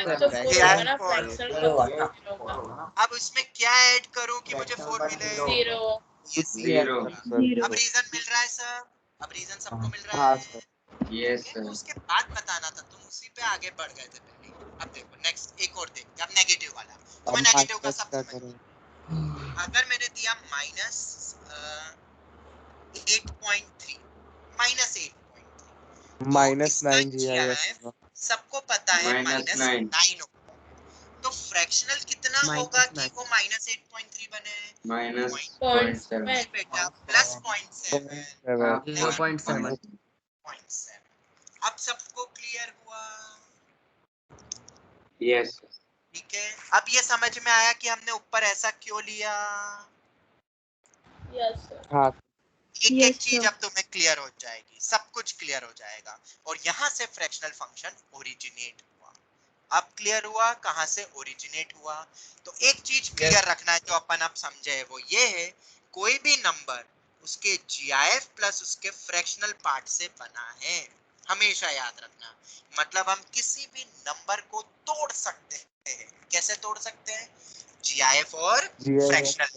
[SPEAKER 4] अब उसमें क्या ऐड करूं कि मुझे 4 मिले? 0। अब रीजन मिल रहा है सर? अब रीजन सबको मिल रहा
[SPEAKER 3] हाँ
[SPEAKER 4] है?
[SPEAKER 3] सर।
[SPEAKER 2] Yes,
[SPEAKER 4] तो
[SPEAKER 2] sir.
[SPEAKER 4] उसके बाद बताना था, तुम उसी पे आगे बढ़ गए थे पहले। अब देखो नेक्स्ट एक और देखते हैं। अब नेगेटिव वाला, तुम्हें
[SPEAKER 3] अब
[SPEAKER 4] नेगेटिव का
[SPEAKER 3] माइनस
[SPEAKER 4] सब
[SPEAKER 3] क्या
[SPEAKER 4] समझ में।
[SPEAKER 3] करें?
[SPEAKER 4] अगर मैंने दिया -8.3 -8.3 तो इसका
[SPEAKER 3] -9 जीआईएफ
[SPEAKER 4] जीआईएफ
[SPEAKER 3] होगा।
[SPEAKER 4] सबको पता है
[SPEAKER 2] -9.
[SPEAKER 4] -9 होगा। तो फ्रैक्शनल कितना होगा कि वो -8.3 बने?
[SPEAKER 2] -0.7.
[SPEAKER 4] नहीं बेटा, प्लस 0.7।
[SPEAKER 3] 0.7
[SPEAKER 4] 0.7। अब सबको क्लियर हुआ?
[SPEAKER 2] Yes.
[SPEAKER 4] ठीक है। अब ये समझ में आया कि हमने ऊपर ऐसा क्यों लिया?
[SPEAKER 3] हाँ
[SPEAKER 4] एक एक चीज अब तुम्हें क्लियर हो जाएगी, सब कुछ क्लियर हो जाएगा। और यहाँ से फ्रैक्शनल फंक्शन ओरिजिनेट हुआ। अब क्लियर हुआ कहाँ से ओरिजिनेट हुआ। तो एक चीज क्लियर रखना है जो अपन अब समझे, वो ये है, कोई भी नंबर उसके जीआईएफ प्लस उसके फ्रैक्शनल पार्ट से बना है, हमेशा याद रखना। मतलब हम किसी भी नंबर को तोड़ सकते हैं। कैसे तोड़ सकते हैं? जीआईएफ और फ्रैक्शनल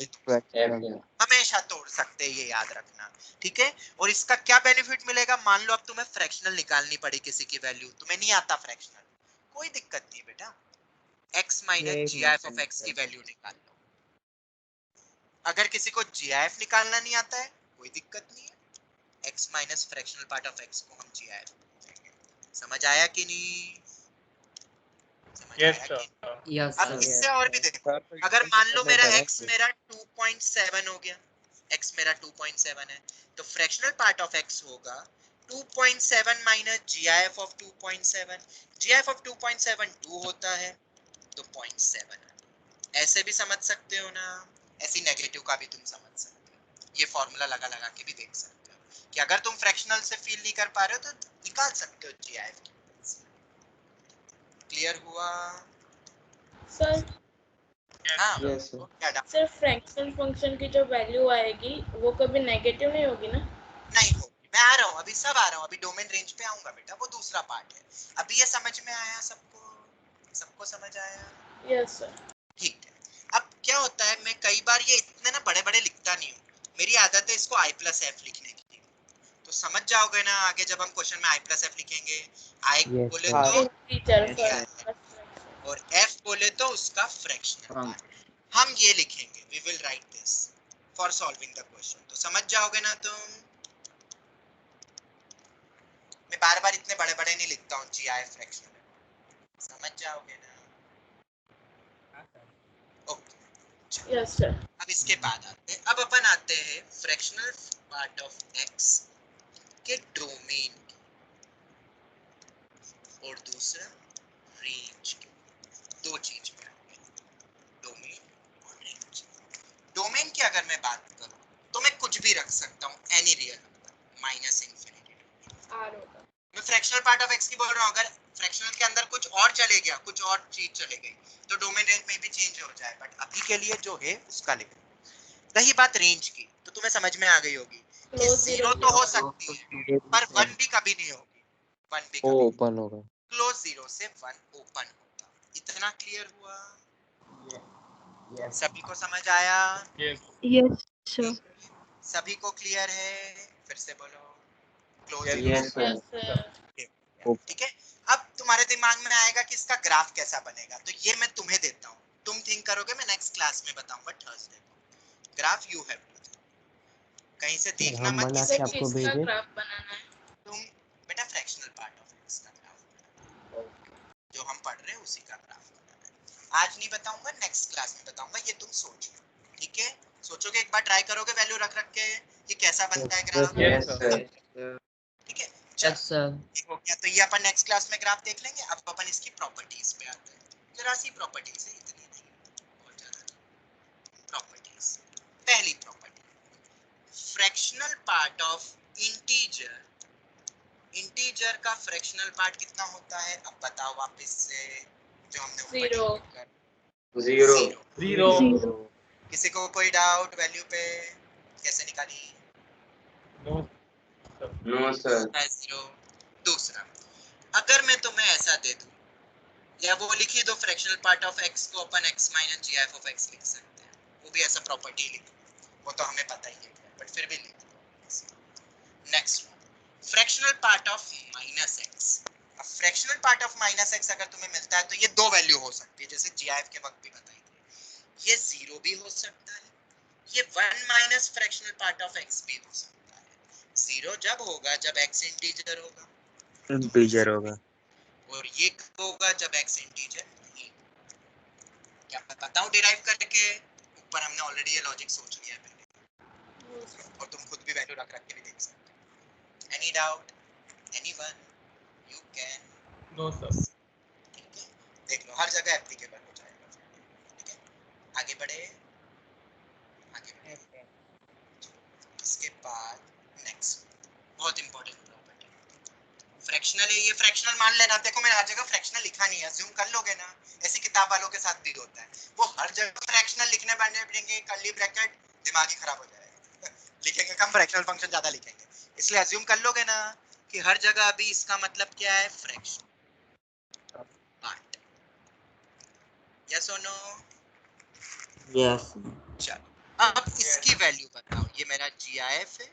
[SPEAKER 4] हमेशा तोड़ सकते हैं, ये याद रखना, ठीक है। और इसका क्या बेनिफिट मिलेगा? मान लो अब तुम्हें फ्रैक्शनल निकालनी पड़ी किसी की वैल्यू, तुम्हें नहीं आता फ्रैक्शनल, कोई दिक्कत नहीं बेटा, x minus GIF of x की वैल्यू निकाल लो। अगर किसी को जीआईएफ निकालना नहीं आता है, कोई दिक्कत नहीं है, x minus fractional part of x को हम जीआईएफ बोलेंगे। समझ आया कि नहीं? अब इससे और भी देखो, अगर मान लो मेरा x मेरा 2.7 हो गया, x मेरा 2.7 है, तो फ्रैक्शनल पार्ट ऑफ x होगा 2.7 minus GIF of 2.7। GIF of 2.7 2 होता है, तो 0.7। ऐसे भी समझ सकते हो ना, ऐसी नेगेटिव का भी तुम समझ सकते हो। ये फॉर्मूला लगा लगा के भी देख सकते हो कि अगर तुम फ्रैक्शनल से फील नहीं कर पा रहे हो तो निकाल सकते हो जीआईएफ की। क्लियर हुआ
[SPEAKER 6] सर?
[SPEAKER 4] हाँ
[SPEAKER 3] यस
[SPEAKER 6] सर फ्रैक्शनल फंक्शन की जो वैल्यू आएगी वो कभी नेगेटिव नहीं होगी ना?
[SPEAKER 4] नहीं होगी। मैं आ रहा हूँ, अभी सब आ रहा हूँ, अभी डोमेन रेंज पे आऊंगा बेटा, वो दूसरा पार्ट है। अभी ये समझ में आया सबको? सबको समझ आया?
[SPEAKER 6] Yes sir.
[SPEAKER 4] ठीक है। अब क्या होता है, मैं कई बार ये इतने ना बड़े बड़े लिखता नहीं हूँ, मेरी आदत है इसको i प्लस एफ लिखने की, तो समझ जाओगे ना आगे जब हम क्वेश्चन में i प्लस एफ लिखेंगे। i बोले तो और f बोले तो उसका फ्रैक्शनल पार्ट, हम ये लिखेंगे, we will write this for solving the question. तो समझ जाओगे ना तुम। मैं बार बार इतने बड़े बड़े नहीं लिखता हूँ GIF फ्रैक्शनल, समझ जाओगे ना। Okay
[SPEAKER 6] yes sir.
[SPEAKER 4] अब इसके बाद आते हैं, अब अपन आते हैं फ्रैक्शनल पार्ट ऑफ x के डोमेन की और दूसरा रेंज की। दो चीज पे आते हैं, डोमेन और रेंज। डोमेन की अगर मैं बात करूं तो मैं कुछ भी रख सकता हूं, any real number minus infinity.
[SPEAKER 6] R होगा।
[SPEAKER 4] मैं फ्रैक्शनल पार्ट ऑफ x की बोल रहा हूं, अगर फ्रैक्शनल के अंदर कुछ और चले गया, कुछ और चीज चले गई तो डोमेन रेंज में भी चेंज हो जाए, बट अभी के लिए जो है उसका लिखो। रही बात रेंज की तो तुम्हें समझ में आ गई होगी कि
[SPEAKER 6] क्लोज
[SPEAKER 4] 0 तो हो सकती है पर 1 भी कभी नहीं होगी, 1 भी
[SPEAKER 3] वो
[SPEAKER 4] कभी
[SPEAKER 3] ओपन होगा।
[SPEAKER 4] क्लोज 0 से 1 ओपन होगा। इतना क्लियर हुआ? सभी को समझ आया?
[SPEAKER 6] Yes sir.
[SPEAKER 4] सभी को क्लियर है? फिर से बोलो close
[SPEAKER 2] Yes, sir.
[SPEAKER 6] Yes sir.
[SPEAKER 4] ठीक है। अब तुम्हारे दिमाग में आएगा कि इसका ग्राफ कैसा बनेगा, तो ये मैं तुम्हें देता हूँ, तुम थिंक करोगे, मैं नेक्स्ट क्लास में बताऊंगा थर्सडे को। ग्राफ यू हैव टू, कहीं से देखना मत किसी
[SPEAKER 6] सर
[SPEAKER 4] को।
[SPEAKER 6] किसका ग्राफ बनाना है?
[SPEAKER 4] तुम बेटा फ्रैक्शनल पार्ट ऑफ x का ग्राफ जो हम पढ़ रहे हैं उसी का ग्राफ बनाना है। आज नहीं बताऊंगा, नेक्स्ट क्लास में बताऊंगा, ये तुम सोचो। ठीक है, सोचोगे, एक बार ट्राई करोगे वैल्यू रख रख के कि कैसा बनता है ग्राफ।
[SPEAKER 2] Yes, sir.
[SPEAKER 4] ठीक है, चलो ये हो गया। तो ये अपन नेक्स्ट क्लास में ग्राफ देख लेंगे। अब अपन इसकी प्रॉपर्टीज पे आते हैं। जरा सी प्रॉपर्टीज है, इतनी नहीं, बहुत ज्यादा प्रॉपर्टीज। पहली property, fractional part of integer. Integer का फ्रैक्शनल पार्ट कितना होता है? अब बताओ वापस से, जो हमने ऊपर
[SPEAKER 6] 0
[SPEAKER 2] 0.
[SPEAKER 4] किसी को कोई डाउट वैल्यू पे? कैसे निकाली?
[SPEAKER 2] No, sir.
[SPEAKER 4] 0। दूसरा, अगर मैं तुम्हें ऐसा दे दूं, या वो लिखी दो फ्रैक्शनल पार्ट ऑफ x को अपन x minus GIF of x लिख सकते हैं, वो भी ऐसा प्रॉपर्टी लिख, वो तो हमें पता ही है, बट फिर भी लिख दो। Next, fractional part of minus x। अब fractional part of minus x अगर तुम्हें मिलता है तो ये दो वैल्यू हो सकती है, जैसे GIF के वक्त भी बताई थी। ये 0 भी हो सकता है, ये 1 minus fractional part of x भी हो सकता है। 0 जब होगा जब x इंटीजर होगा,
[SPEAKER 9] इंटीजर होगा,
[SPEAKER 4] और ये कब होगा जब x इंटीजर नहीं। क्या मैं बताऊं डिराइव करके? ऊपर हमने ऑलरेडी ये लॉजिक सोच लिया है पहले, और तुम खुद भी वैल्यू रख रख के भी देख सकते हो। Any doubt? Anyone? You can.
[SPEAKER 5] No sir.
[SPEAKER 4] ठीक है, देख लो हर जगह एप्लीकेबल हो जाएगा। ठीक है, आगे बढ़े, आगे बढ़े। इसके बाद नेक्स्ट बहुत इंपॉर्टेंट प्रॉपर्टी, फ्रैक्शनल है। ये फ्रैक्शनल मान लेना, देखो मैंने हर जगह फ्रैक्शनल लिखा नहीं है, अज्यूम कर लोगे ना, ऐसी किताब वालों के साथ भी होता है, वो हर जगह फ्रैक्शनल लिखने पड़ेंगे, कर्ली ब्रैकेट, दिमाग ही खराब हो जाएगा। लिखेंगे कम, फ्रैक्शनल फंक्शन ज्यादा लिखेंगे, इसलिए अज्यूम कर लोगे ना कि हर जगह अभी इसका मतलब क्या है, फ्रैक्शन पार्ट। यस और नो?
[SPEAKER 1] यस।
[SPEAKER 4] चलो अब इसकी वैल्यू बताओ, ये मेरा GIF है,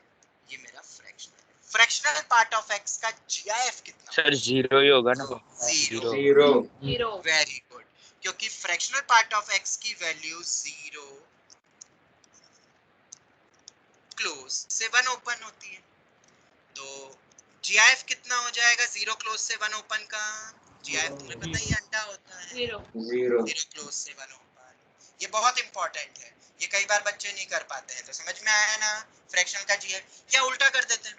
[SPEAKER 4] ये मेरा fractional. Fractional part of x का GIF कितना?
[SPEAKER 9] सर 0 ही होगा ना।
[SPEAKER 4] 0।
[SPEAKER 6] 0
[SPEAKER 4] वेरी गुड, क्योंकि फ्रैक्शनल पार्ट ऑफ x की वैल्यू 0 क्लोज से 1 ओपन होती है, तो GIF कितना हो जाएगा 0 क्लोज से 1 ओपन का? GIF तुम्हें पता ही अंडा होता है,
[SPEAKER 6] 0
[SPEAKER 2] 0.
[SPEAKER 4] 0 क्लोज से 1 ओपन। ये बहुत इंपॉर्टेंट है, ये कई बार बच्चे नहीं कर पाते हैं, तो समझ में आया ना। फ्रैक्शनल का GIF, या उल्टा कर देते हैं,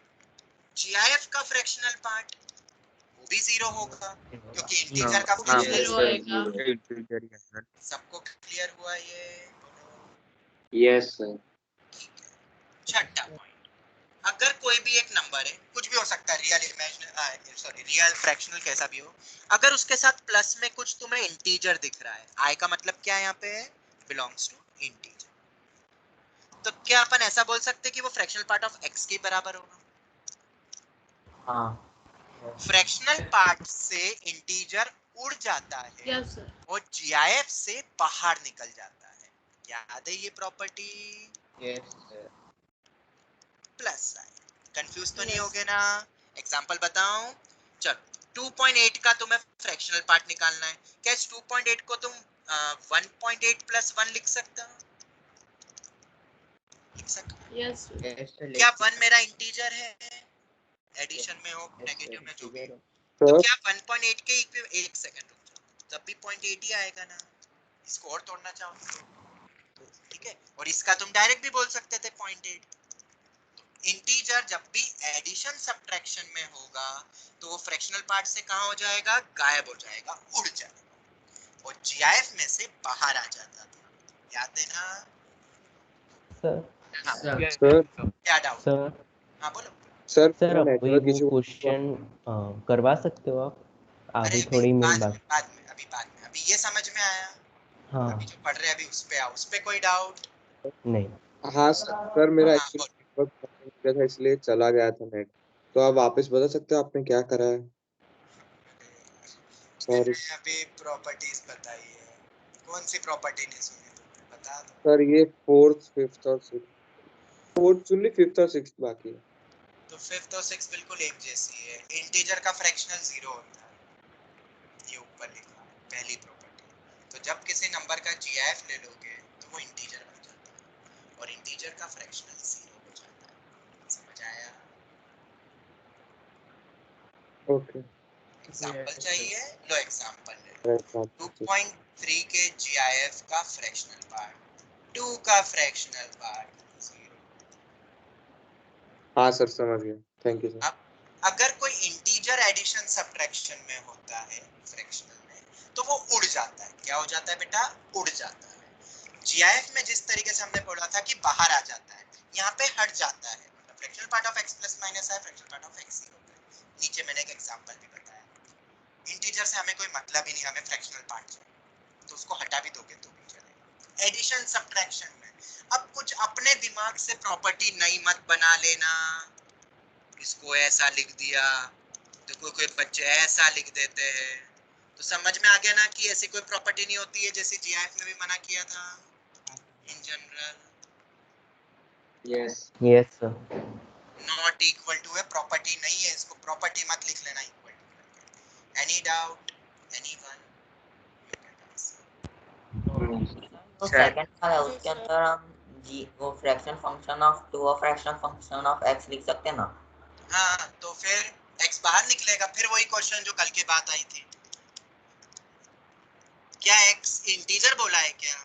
[SPEAKER 4] GIF का फ्रैक्शनल पार्ट वो भी 0 होगा, क्योंकि इंटीजर का फ्रैक्शनल।
[SPEAKER 6] zero आएगा।
[SPEAKER 9] इंटीजर ही है सर।
[SPEAKER 4] सबको क्लियर हुआ ये?
[SPEAKER 2] Yes, sir.
[SPEAKER 4] छठा पॉइंट, अगर कोई भी एक नंबर है, कुछ भी हो सकता है, रियल रियल फ्रैक्शनल कैसा भी हो, अगर उसके साथ प्लस में कुछ तुम्हें इंटीजर दिख रहा है, आई का मतलब क्या है यहाँ पे? बिलोंग्स टू इंटीजर, तो क्या अपन ऐसा बोल सकते कि वो फ्रैक्शनल पार्ट ऑफ x के बराबर होगा?
[SPEAKER 1] हाँ।
[SPEAKER 4] फ्रैक्शनल पार्ट से इंटीजर उड़ जाता है,
[SPEAKER 6] यस सर।
[SPEAKER 4] और GIF से बाहर निकल जाता है। याद है ये प्रॉपर्टी? Plus sign. कंफ्यूज तो नहीं हो गए ना? एग्जांपल बताऊं? चलो 2.8 का तुम्हें फ्रैक्शनल पार्ट निकालना है, क्या इस 2.8 को तुम 1.8 प्लस 1 लिख सकते हो? लिख सकते
[SPEAKER 6] यस
[SPEAKER 4] क्या 1 मेरा इंटीजर है एडिशन में हो नेगेटिव में जो भी हो, तो
[SPEAKER 3] सर
[SPEAKER 4] क्या 1.8 के एक सेकंड रुक जाओ, तब भी 0.8 ही आएगा ना। इसको और तोड़ना चाहो तो ठीक है, और इसका तुम डायरेक्ट भी बोल सकते थे 0.8। इंटीजर जब भी एडिशन सब्ट्रैक्शन में होगा तो वो फ्रैक्शनल पार्ट से कहां हो जाएगा, गायब हो जाएगा, उड़ जाएगा, और जीआईएफ में से बाहर आ जाता था। याद है ना?
[SPEAKER 11] सर
[SPEAKER 4] हाँ,
[SPEAKER 3] सर
[SPEAKER 4] क्या डाउट?
[SPEAKER 11] सर
[SPEAKER 4] हाँ बोलो।
[SPEAKER 3] सर
[SPEAKER 11] सर अभी
[SPEAKER 3] नेटवर्क
[SPEAKER 11] वो
[SPEAKER 3] इशू।
[SPEAKER 11] क्वेश्चन करवा सकते हो आप?
[SPEAKER 4] अरे
[SPEAKER 11] आधी थोड़ी मेन
[SPEAKER 4] बाद
[SPEAKER 11] बात।
[SPEAKER 4] में अभी ये समझ में आया।
[SPEAKER 11] हाँ
[SPEAKER 4] अभी जो पढ़ रहे हैं अभी उस पे आओ, उस पे कोई डाउट?
[SPEAKER 11] नहीं
[SPEAKER 3] हाँ सर मेरा
[SPEAKER 4] हाँ
[SPEAKER 3] एक्चुअली
[SPEAKER 4] बोलो।
[SPEAKER 3] नेटवर्क प्रॉब्लम हो गया था इसलिए चला गया था नेट। तो आप वापस बता सकते हो आपने क्या करा है? सॉरी
[SPEAKER 4] मैंने अभी प्रॉपर्टीज बताई है, कौन सी प्रॉपर्टी नहीं सुनी तुमने, बता दो।
[SPEAKER 3] सर ये फोर्थ फिफ्थ और सिक्स, फोर्थ सुन ली, फिफ्थ और सिक्स बाकी है।
[SPEAKER 4] तो फिफ्थ और सिक्स बिल्कुल एक जैसी है, इंटीजर का फ्रैक्शनल 0 होता है, ये ऊपर लिखा है पहली प्रॉपर्टी। तो जब किसी नंबर का जीआईएफ ले लोगे तो वो इंटीजर बन जाता है, और इंटीजर का फ्रैक्शनल 0 हो जाता है। समझ आया?
[SPEAKER 3] ओके
[SPEAKER 4] एग्जांपल चाहिए? लो एग्जांपल ले लो।
[SPEAKER 3] राइट
[SPEAKER 4] 2.3 के जीआईएफ का फ्रैक्शनल पार्ट, 2 का फ्रैक्शनल पार्ट 0।
[SPEAKER 3] हाँ सर समझ गया, थैंक यू सर।
[SPEAKER 4] अब अगर कोई इंटीजर एडिशन सब्ट्रैक्शन में होता है फ्रैक्शनल में, तो वो उड़ जाता है। क्या हो जाता है बेटा? उड़ जाता है। जीआईएफ में जिस तरीके से हमने बोला था कि बाहर आ जाता है, यहाँ पे हट जाता है। Fractional part of x plus minus है, फ्रैक्शनल पार्ट ऑफ x 0 है। नीचे मैंने एक एग्जांपल भी बताया। इंटीजर से हमें कोई मतलब ही नहीं, हमें फ्रैक्शनल पार्ट चाहिए, तो उसको हटा भी दोगे तो भी चलेगा। एडिशन सब्ट्रैक्शन में अब कुछ अपने दिमाग से प्रॉपर्टी नई मत बना लेना, इसको ऐसा लिख दिया, देखो कोई बच्चे ऐसा लिख देते हैं, तो समझ में आ गया ना कि ऐसी कोई प्रॉपर्टी नहीं होती है, जैसे जीआईएफ में भी मना किया था in general.
[SPEAKER 2] Yes
[SPEAKER 11] yes sir.
[SPEAKER 4] Not equal to है, प्रॉपर्टी नहीं है, इसको प्रॉपर्टी मत लिख लेना equal to. Any doubt? Anyone?
[SPEAKER 1] तो सेकंड वाला उसके अंदर हम जी वो फ्रैक्शन फंक्शन ऑफ 2 और फ्रैक्शन फंक्शन ऑफ x लिख सकते हैं ना?
[SPEAKER 4] हाँ, तो फिर x बाहर निकलेगा, फिर वही क्वेश्चन जो कल के बात आई थी। क्या x इंटीजर बोला है क्या?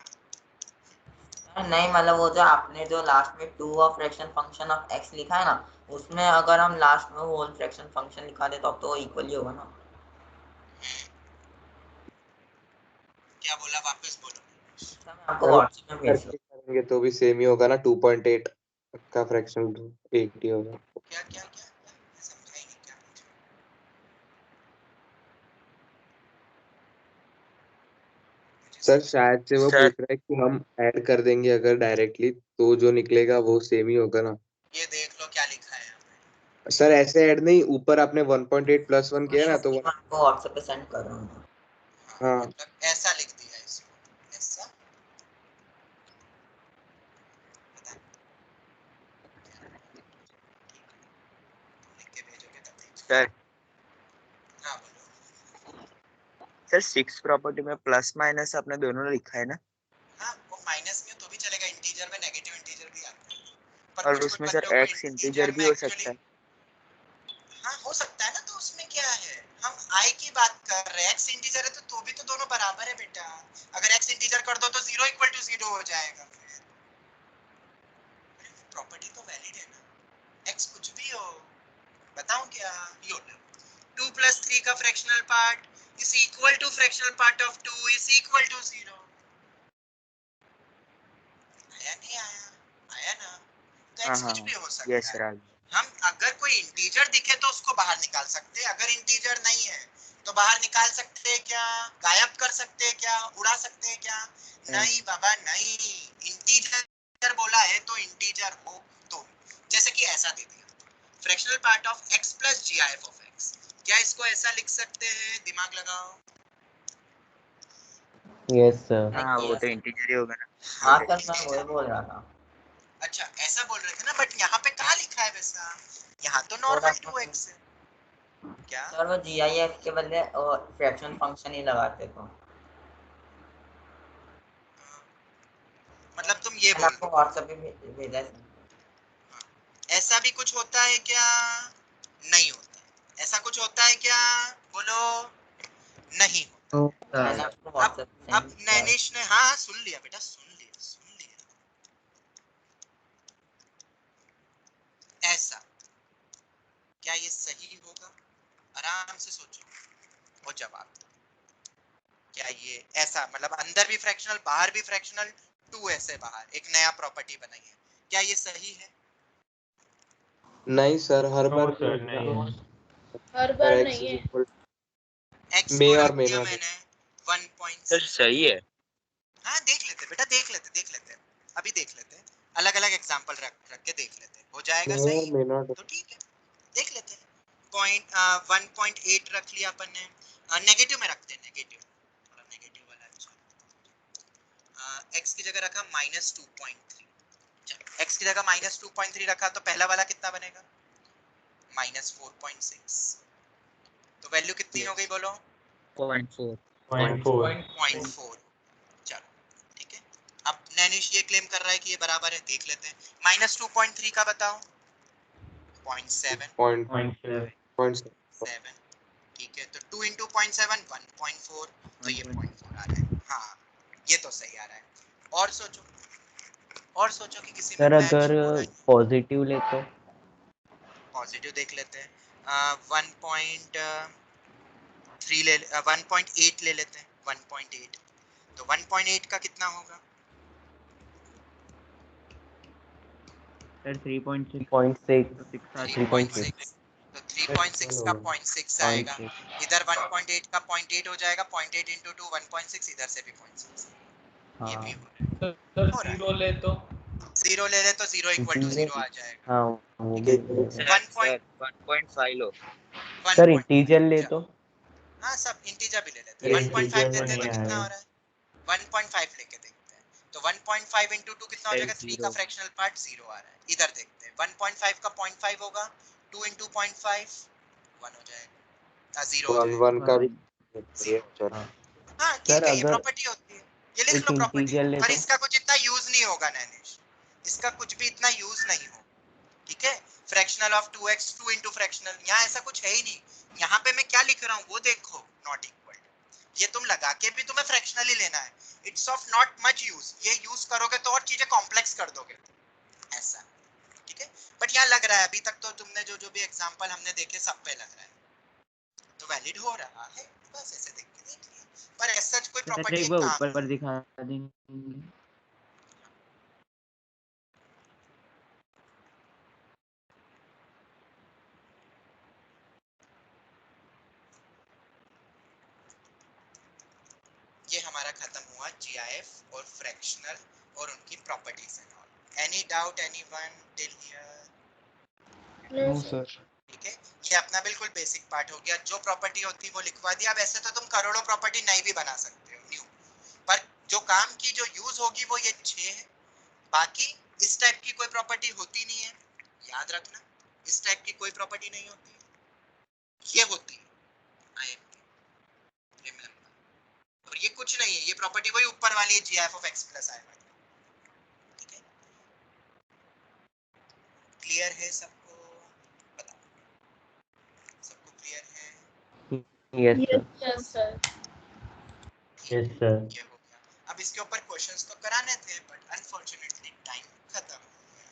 [SPEAKER 1] नहीं मतलब वो जो आपने जो लास्ट में 2 और फ्रैक्शन फंक्शन ऑफ x लिखा है ना, उसमें अगर हम लास्ट में होल फ्रैक्शन फंक्शन लिखा दे तो इक्वल ही होगा ना?
[SPEAKER 4] क्या बोला, वापस बोलो।
[SPEAKER 1] मैं आपको व्हाट्सएप में भेज दूँ।
[SPEAKER 3] करेंगे तो भी सेम ही होगा ना, 2.8 का फ्रैक्शन 8 ही होगा।
[SPEAKER 4] क्या क्या क्या मैं समझा ही नहीं क्या पूछा।
[SPEAKER 3] सर शायद से वो पूछ रहा है कि हम ऐड कर देंगे अगर डायरेक्टली तो जो निकलेगा वो सेम ही होगा ना।
[SPEAKER 4] ये देख लो क्या लिखा है यहाँ पे।
[SPEAKER 3] सर ऐसे ऐड नहीं, ऊपर आपने 1.8 प्लस 1 किया ना तो
[SPEAKER 1] मैं आपको व्हाट्सएप पे सेंड कर रहा हूँ।
[SPEAKER 4] हाँ,
[SPEAKER 3] हाँ
[SPEAKER 4] मतलब ऐसा लिख दिया है इसको, ऐसा। पता नहीं। लिख के भेजोगे तब देखो।
[SPEAKER 9] सर
[SPEAKER 4] हाँ बोलो।
[SPEAKER 9] सर 6 प्रॉपर्टी में प्लस माइनस आपने दोनों लिखा है ना?
[SPEAKER 4] हाँ, वो माइनस में तो भी चलेगा, इंटीजर में नेगेटिव इंटीजर भी आता है, पर
[SPEAKER 9] और
[SPEAKER 4] कुछ
[SPEAKER 9] उसमें
[SPEAKER 4] कुछ
[SPEAKER 9] सर
[SPEAKER 4] बच्चों को
[SPEAKER 9] एक्स इंटीजर
[SPEAKER 4] इंटीजर
[SPEAKER 9] भी
[SPEAKER 4] में
[SPEAKER 9] हो
[SPEAKER 4] एक्चुअली,
[SPEAKER 9] सकता है।
[SPEAKER 4] हाँ हो सकता है ना, तो उसमें क्या है, हम आई की बात कर रहे हैं, एक्स इंटीजर है तो भी तो दोनों बराबर है बेटा। अगर एक्स इंटीजर कर दो तो 0 इक्वल टू 0 हो जाएगा। फिर प्रॉपर्टी तो वैलिड है ना, एक्स कुछ भी हो। बताऊं क्या? यो 2 प्लस 3 का fractional part is equal to fractional part of 2 is equal to 0। आया नहीं आया? आया ना? तो
[SPEAKER 9] हाँ
[SPEAKER 4] एक्स
[SPEAKER 9] हाँ
[SPEAKER 4] कुछ भी हो
[SPEAKER 9] यस
[SPEAKER 4] सकता
[SPEAKER 9] सर
[SPEAKER 4] है। हम अगर कोई इंटीजर दिखे तो उसको बाहर निकाल सकते हैं, अगर इंटीजर नहीं है तो बाहर निकाल सकते हैं क्या, गायब कर सकते हैं क्या, उड़ा सकते हैं क्या? नहीं बाबा नहीं, इंटीजर बोला है तो इंटीजर हो। तो जैसे कि ऐसा दे दिया, fractional part of x plus GIF of x, क्या इसको ऐसा लिख सकते हैं? दिमाग लगाओ।
[SPEAKER 11] Yes sir.
[SPEAKER 9] हाँ वो तो इंटीजर ही होगा ना।
[SPEAKER 1] हाँ सर मैं वही बोल रहा था।
[SPEAKER 4] अच्छा ऐसा बोल रहे थे ना, बट यहाँ पे कहाँ लिखा है वैसा? यहाँ तो नॉर्मल 2x है। क्या
[SPEAKER 1] सर वो जीआईएफ के बदले फ्रैक्शन फंक्शन ही लगाते तो।
[SPEAKER 4] मतलब तुम ये
[SPEAKER 1] मैंने
[SPEAKER 4] बोल
[SPEAKER 1] आपको
[SPEAKER 4] दो।
[SPEAKER 1] व्हाट्सएप पे भेजा है।
[SPEAKER 4] ऐसा भी कुछ होता है क्या? नहीं होता। ऐसा कुछ होता है क्या? बोलो। नहीं होता।
[SPEAKER 1] मैंने आपको व्हाट्सएप पे
[SPEAKER 4] अब
[SPEAKER 1] सेंड किया है।
[SPEAKER 4] नैनिश ने हाँ सुन लिया बेटा, सुन लिया सुन लिया। ऐसा क्या ये सही होगा? आराम से सोचो और जवाब दो। क्या ये ऐसा मतलब अंदर भी फ्रैक्शनल बाहर भी फ्रैक्शनल, 2 ऐसे बाहर एक नया प्रॉपर्टी बनाई है, क्या ये सही है?
[SPEAKER 3] नहीं सर, हर
[SPEAKER 10] नो
[SPEAKER 3] बार
[SPEAKER 10] सर नहीं है।
[SPEAKER 6] हर
[SPEAKER 3] पर
[SPEAKER 6] बार
[SPEAKER 3] x
[SPEAKER 6] नहीं
[SPEAKER 3] इज
[SPEAKER 6] है।
[SPEAKER 3] इक्वल
[SPEAKER 4] x
[SPEAKER 3] मे
[SPEAKER 4] को
[SPEAKER 3] और
[SPEAKER 4] रख
[SPEAKER 3] मे
[SPEAKER 4] दिया
[SPEAKER 3] नॉट।
[SPEAKER 4] मैंने
[SPEAKER 9] सर
[SPEAKER 4] 1.6।
[SPEAKER 9] सही है।
[SPEAKER 4] हाँ देख लेते बेटा, देख लेते अभी देख लेते, अलग अलग एग्जांपल रख के देख लेते, हो जाएगा
[SPEAKER 3] मे और
[SPEAKER 4] सही
[SPEAKER 3] मे नॉट।
[SPEAKER 4] तो ठीक है, देख लेते हैं। पॉइंट 1.8 रख लिया अपन ने, नेगेटिव में रखते हैं, नेगेटिव थोड़ा नेगेटिव वाला अच्छा। x की जगह रखा -2.3, x की जगह -2.3 रखा तो पहला वाला कितना बनेगा? -4.6। तो वैल्यू कितनी हो गई बोलो?
[SPEAKER 11] 0.4
[SPEAKER 10] 0.4
[SPEAKER 4] 0.4। चलो ठीक है। अब नैनिश ये क्लेम कर रहा है कि ये बराबर है, देख लेते हैं। -2.3 का बताओ। 0.7।
[SPEAKER 3] 0.7।
[SPEAKER 4] ठीक है, तो 2 into 0.7 1.4, तो ये 0.4 आ रहा है। हाँ ये तो सही आ रहा है। और सोचो कि किसी में
[SPEAKER 11] सर
[SPEAKER 4] मैच
[SPEAKER 11] अगर
[SPEAKER 4] हो रहा है।
[SPEAKER 11] पॉजिटिव ले तो
[SPEAKER 4] पॉजिटिव देख लेते हैं। 1.3 ले 1.8 ले लेते हैं। 1.8 तो 1.8 का कितना होगा?
[SPEAKER 11] सर 3.6
[SPEAKER 4] 3.6 तो 3.6 का 0.6 आएगा, इधर 1.8 का 0.8 हो जाएगा, 0.8 into 2 1.6, इधर से भी 0.6। ये भी हो
[SPEAKER 5] सर
[SPEAKER 4] रहा है।
[SPEAKER 5] 0 ले तो
[SPEAKER 4] 0 ले ले तो 0 = 0 आ जाएगा।
[SPEAKER 11] हाँ वो
[SPEAKER 4] ठीक
[SPEAKER 11] भी
[SPEAKER 4] है।
[SPEAKER 9] सर सर 1.5 लो।
[SPEAKER 11] सर इंटीजर ले तो
[SPEAKER 4] हाँ सब इंटीजर भी ले लेते हैं। 1.5
[SPEAKER 10] इंटीजर में
[SPEAKER 4] लेते हैं तो
[SPEAKER 10] नहीं
[SPEAKER 4] कितना हो
[SPEAKER 10] आएगा।
[SPEAKER 4] रहा है? 1.5 लेके देखते हैं, तो 1.5 into 2 कितना हो जाएगा? 3 का फ्रैक्शनल पार्ट 0 आ रहा है, इधर देखते हैं। 1.5 का 0.5 होगा, 2 into 0.5 1 हो जाएगा, 0 हो
[SPEAKER 3] 1
[SPEAKER 4] जाएगा।
[SPEAKER 3] 1 का भी
[SPEAKER 4] हाँ
[SPEAKER 11] सर
[SPEAKER 4] ठीक है, ये
[SPEAKER 11] अगर
[SPEAKER 4] प्रॉपर्टी होती है, ये लिख
[SPEAKER 11] एक
[SPEAKER 4] लो प्रॉपर्टी,
[SPEAKER 11] इंटीजर ले
[SPEAKER 4] पर
[SPEAKER 11] तो
[SPEAKER 4] इसका कुछ इतना यूज नहीं होगा नैनिश, इसका कुछ भी इतना यूज नहीं होगा। ठीक है, fractional of 2x 2 into fractional, यहाँ ऐसा कुछ है ही नहीं। यहाँ पे मैं क्या लिख रहा हूँ वो देखो, नॉट इक्वल, ये तुम लगा के भी तुम्हें फ्रैक्शनल ही लेना है। It's of not much use, ये यूज करोगे तो और चीजें कॉम्प्लेक्स कर दोगे ऐसा। ठीक है, बट यहाँ लग रहा है, अभी तक तो तुमने जो भी एग्जांपल हमने देखे सब पे लग रहा है, तो वैलिड हो रहा है, बस ऐसे देख के देख लिया। पर ऐसा कोई प्रॉपर्टी
[SPEAKER 11] वो
[SPEAKER 4] काम
[SPEAKER 11] ऊपर पर दिखा देंगे।
[SPEAKER 4] ये हमारा खत्म हुआ जीआईएफ और फ्रैक्शनल और उनकी properties and all. Any doubt anyone till here?
[SPEAKER 6] No sir.
[SPEAKER 4] ठीक है, ये अपना बिल्कुल बेसिक पार्ट हो गया, जो प्रॉपर्टी होती है वो लिखवा दिया। अब ऐसे तो तुम करोड़ों प्रॉपर्टी नहीं भी बना सकते हो न्यू, पर जो काम की जो यूज होगी वो ये 6 है। बाकी इस टाइप की कोई प्रॉपर्टी होती नहीं है, याद रखना, इस टाइप की कोई प्रॉपर्टी नहीं होती है, ये होती है और ये कुछ नहीं है, ये प्रॉपर्टी वही ऊपर वाली है, जीएफ ऑफ x प्लस आई। ठीक है, क्लियर है सबको? बताओ, सबको क्लियर है?
[SPEAKER 11] Yes sir.
[SPEAKER 6] Yes sir.
[SPEAKER 10] Yes sir.
[SPEAKER 4] ये हो गया। अब इसके ऊपर क्वेश्चंस तो कराने थे, बट अनफॉर्चुनेटली टाइम खत्म हो गया।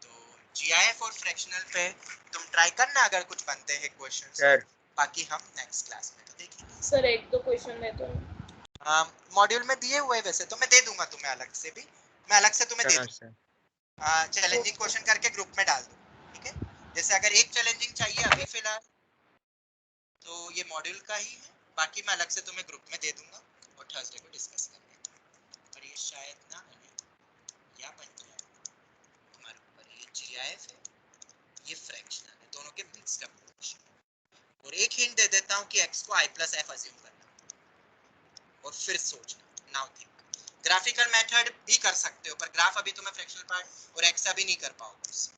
[SPEAKER 4] तो जीआईएफ और फ्रैक्शनल पे तुम ट्राई करना अगर कुछ बनते हैं क्वेश्चंस,
[SPEAKER 9] सर
[SPEAKER 4] बाकी हम नेक्स्ट क्लास में तो देखेंगे।
[SPEAKER 6] सर एक दो क्वेश्चन दे दो।
[SPEAKER 4] मॉड्यूल में दिए हुए वैसे तो मैं दे दूंगा तुम्हें, अलग से भी मैं अलग से तुम्हें दे
[SPEAKER 9] हाँ
[SPEAKER 4] दूंगा।
[SPEAKER 9] सर।
[SPEAKER 4] चैलेंजिंग क्वेश्चन करके ग्रुप में डाल दो। ठीक है, जैसे अगर एक चैलेंजिंग चाहिए अभी फिलहाल तो ये मॉड्यूल का ही है, बाकी मैं अलग से तुम्हें ग्रुप में दे दूंगा और थर्सडे को डिस्कस करेंगे। पर ये शायद ना बने या बन जाए तुम्हारे ऊपर। ये जीआईएफ है, ये फ्रैक्शनल है, दोनों के मिक्स्ड अप क्वेश्चन। और एक हिंट दे देता हूँ कि x को i प्लस f अज्यूम करना और फिर सोचना। नाउ थिंक, ग्राफिकल मेथड भी कर सकते हो, पर ग्राफ अभी तुम्हें फ्रैक्शनल पार्ट और x अभी नहीं कर पाओगे उससे।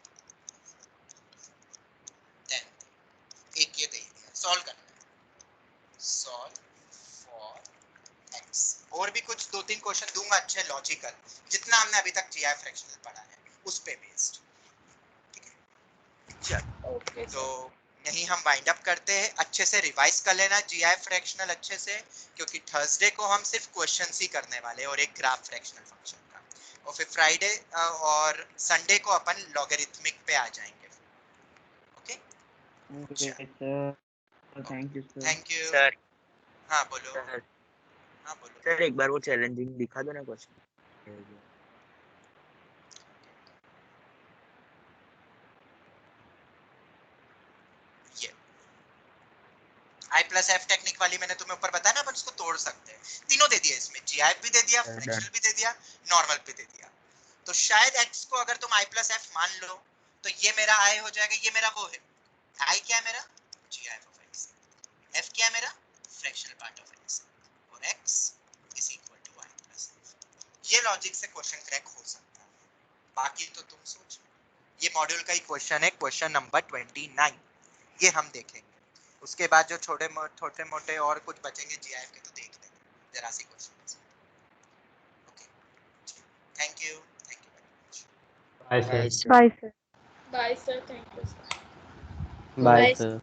[SPEAKER 4] देन एक ये दे दिया, सॉल्व करना है, सॉल्व फॉर x x। और भी कुछ 2-3 क्वेश्चन दूंगा अच्छे लॉजिकल, जितना हमने अभी तक GI फ्रैक्शनल पढ़ा है उस पे बेस्ड। ठीक है, चलो
[SPEAKER 6] ओके
[SPEAKER 4] तो यही हम वाइंड अप करते हैं। अच्छे से रिवाइज कर लेना GI फ्रैक्शनल अच्छे से, क्योंकि थर्सडे को हम सिर्फ क्वेश्चंस ही करने वाले हैं और एक ग्राफ फ्रैक्शनल फंक्शन का, और फिर फ्राइडे और संडे को अपन लॉगरिथमिक पे आ जाएंगे। Okay
[SPEAKER 11] okay sir, thank you sir.
[SPEAKER 4] Thank you.
[SPEAKER 9] Sir
[SPEAKER 4] हाँ बोलो।
[SPEAKER 9] सर
[SPEAKER 4] हाँ बोलो।
[SPEAKER 9] सर एक बार वो चैलेंजिंग दिखा दो ना क्वेश्चन।
[SPEAKER 4] ये I प्लस एफ टेक्निक वाली मैंने तुम्हें ऊपर बताया ना, अपन इसको तोड़ सकते हैं। तीनों दे दिया इसमें, GI भी दे दिया, फ्रैक्शनल भी दे दिया, नॉर्मल भी दे दिया। तो शायद x को अगर तुम I प्लस एफ मान लो तो ये मेरा I हो जाएगा, ये मेरा वो है। I क्या है मेरा? GI of x। f क्या है मेरा? Fractional part of x। और x is equal to I plus f। ये लॉजिक से क्वेश्चन क्रैक हो सकता है, बाकी तो तुम सोचो। ये मॉड्यूल का ही क्वेश्चन है, क्वेश्चन नंबर 29, ये हम देखेंगे। उसके बाद जो छोटे मोटे और कुछ बचेंगे GIF के तो देख लेंगे, जरा सी question. Okay thank you very much.
[SPEAKER 10] Bye sir.
[SPEAKER 11] Bye sir.
[SPEAKER 6] Bye sir, thank you sir.
[SPEAKER 11] Bye sir.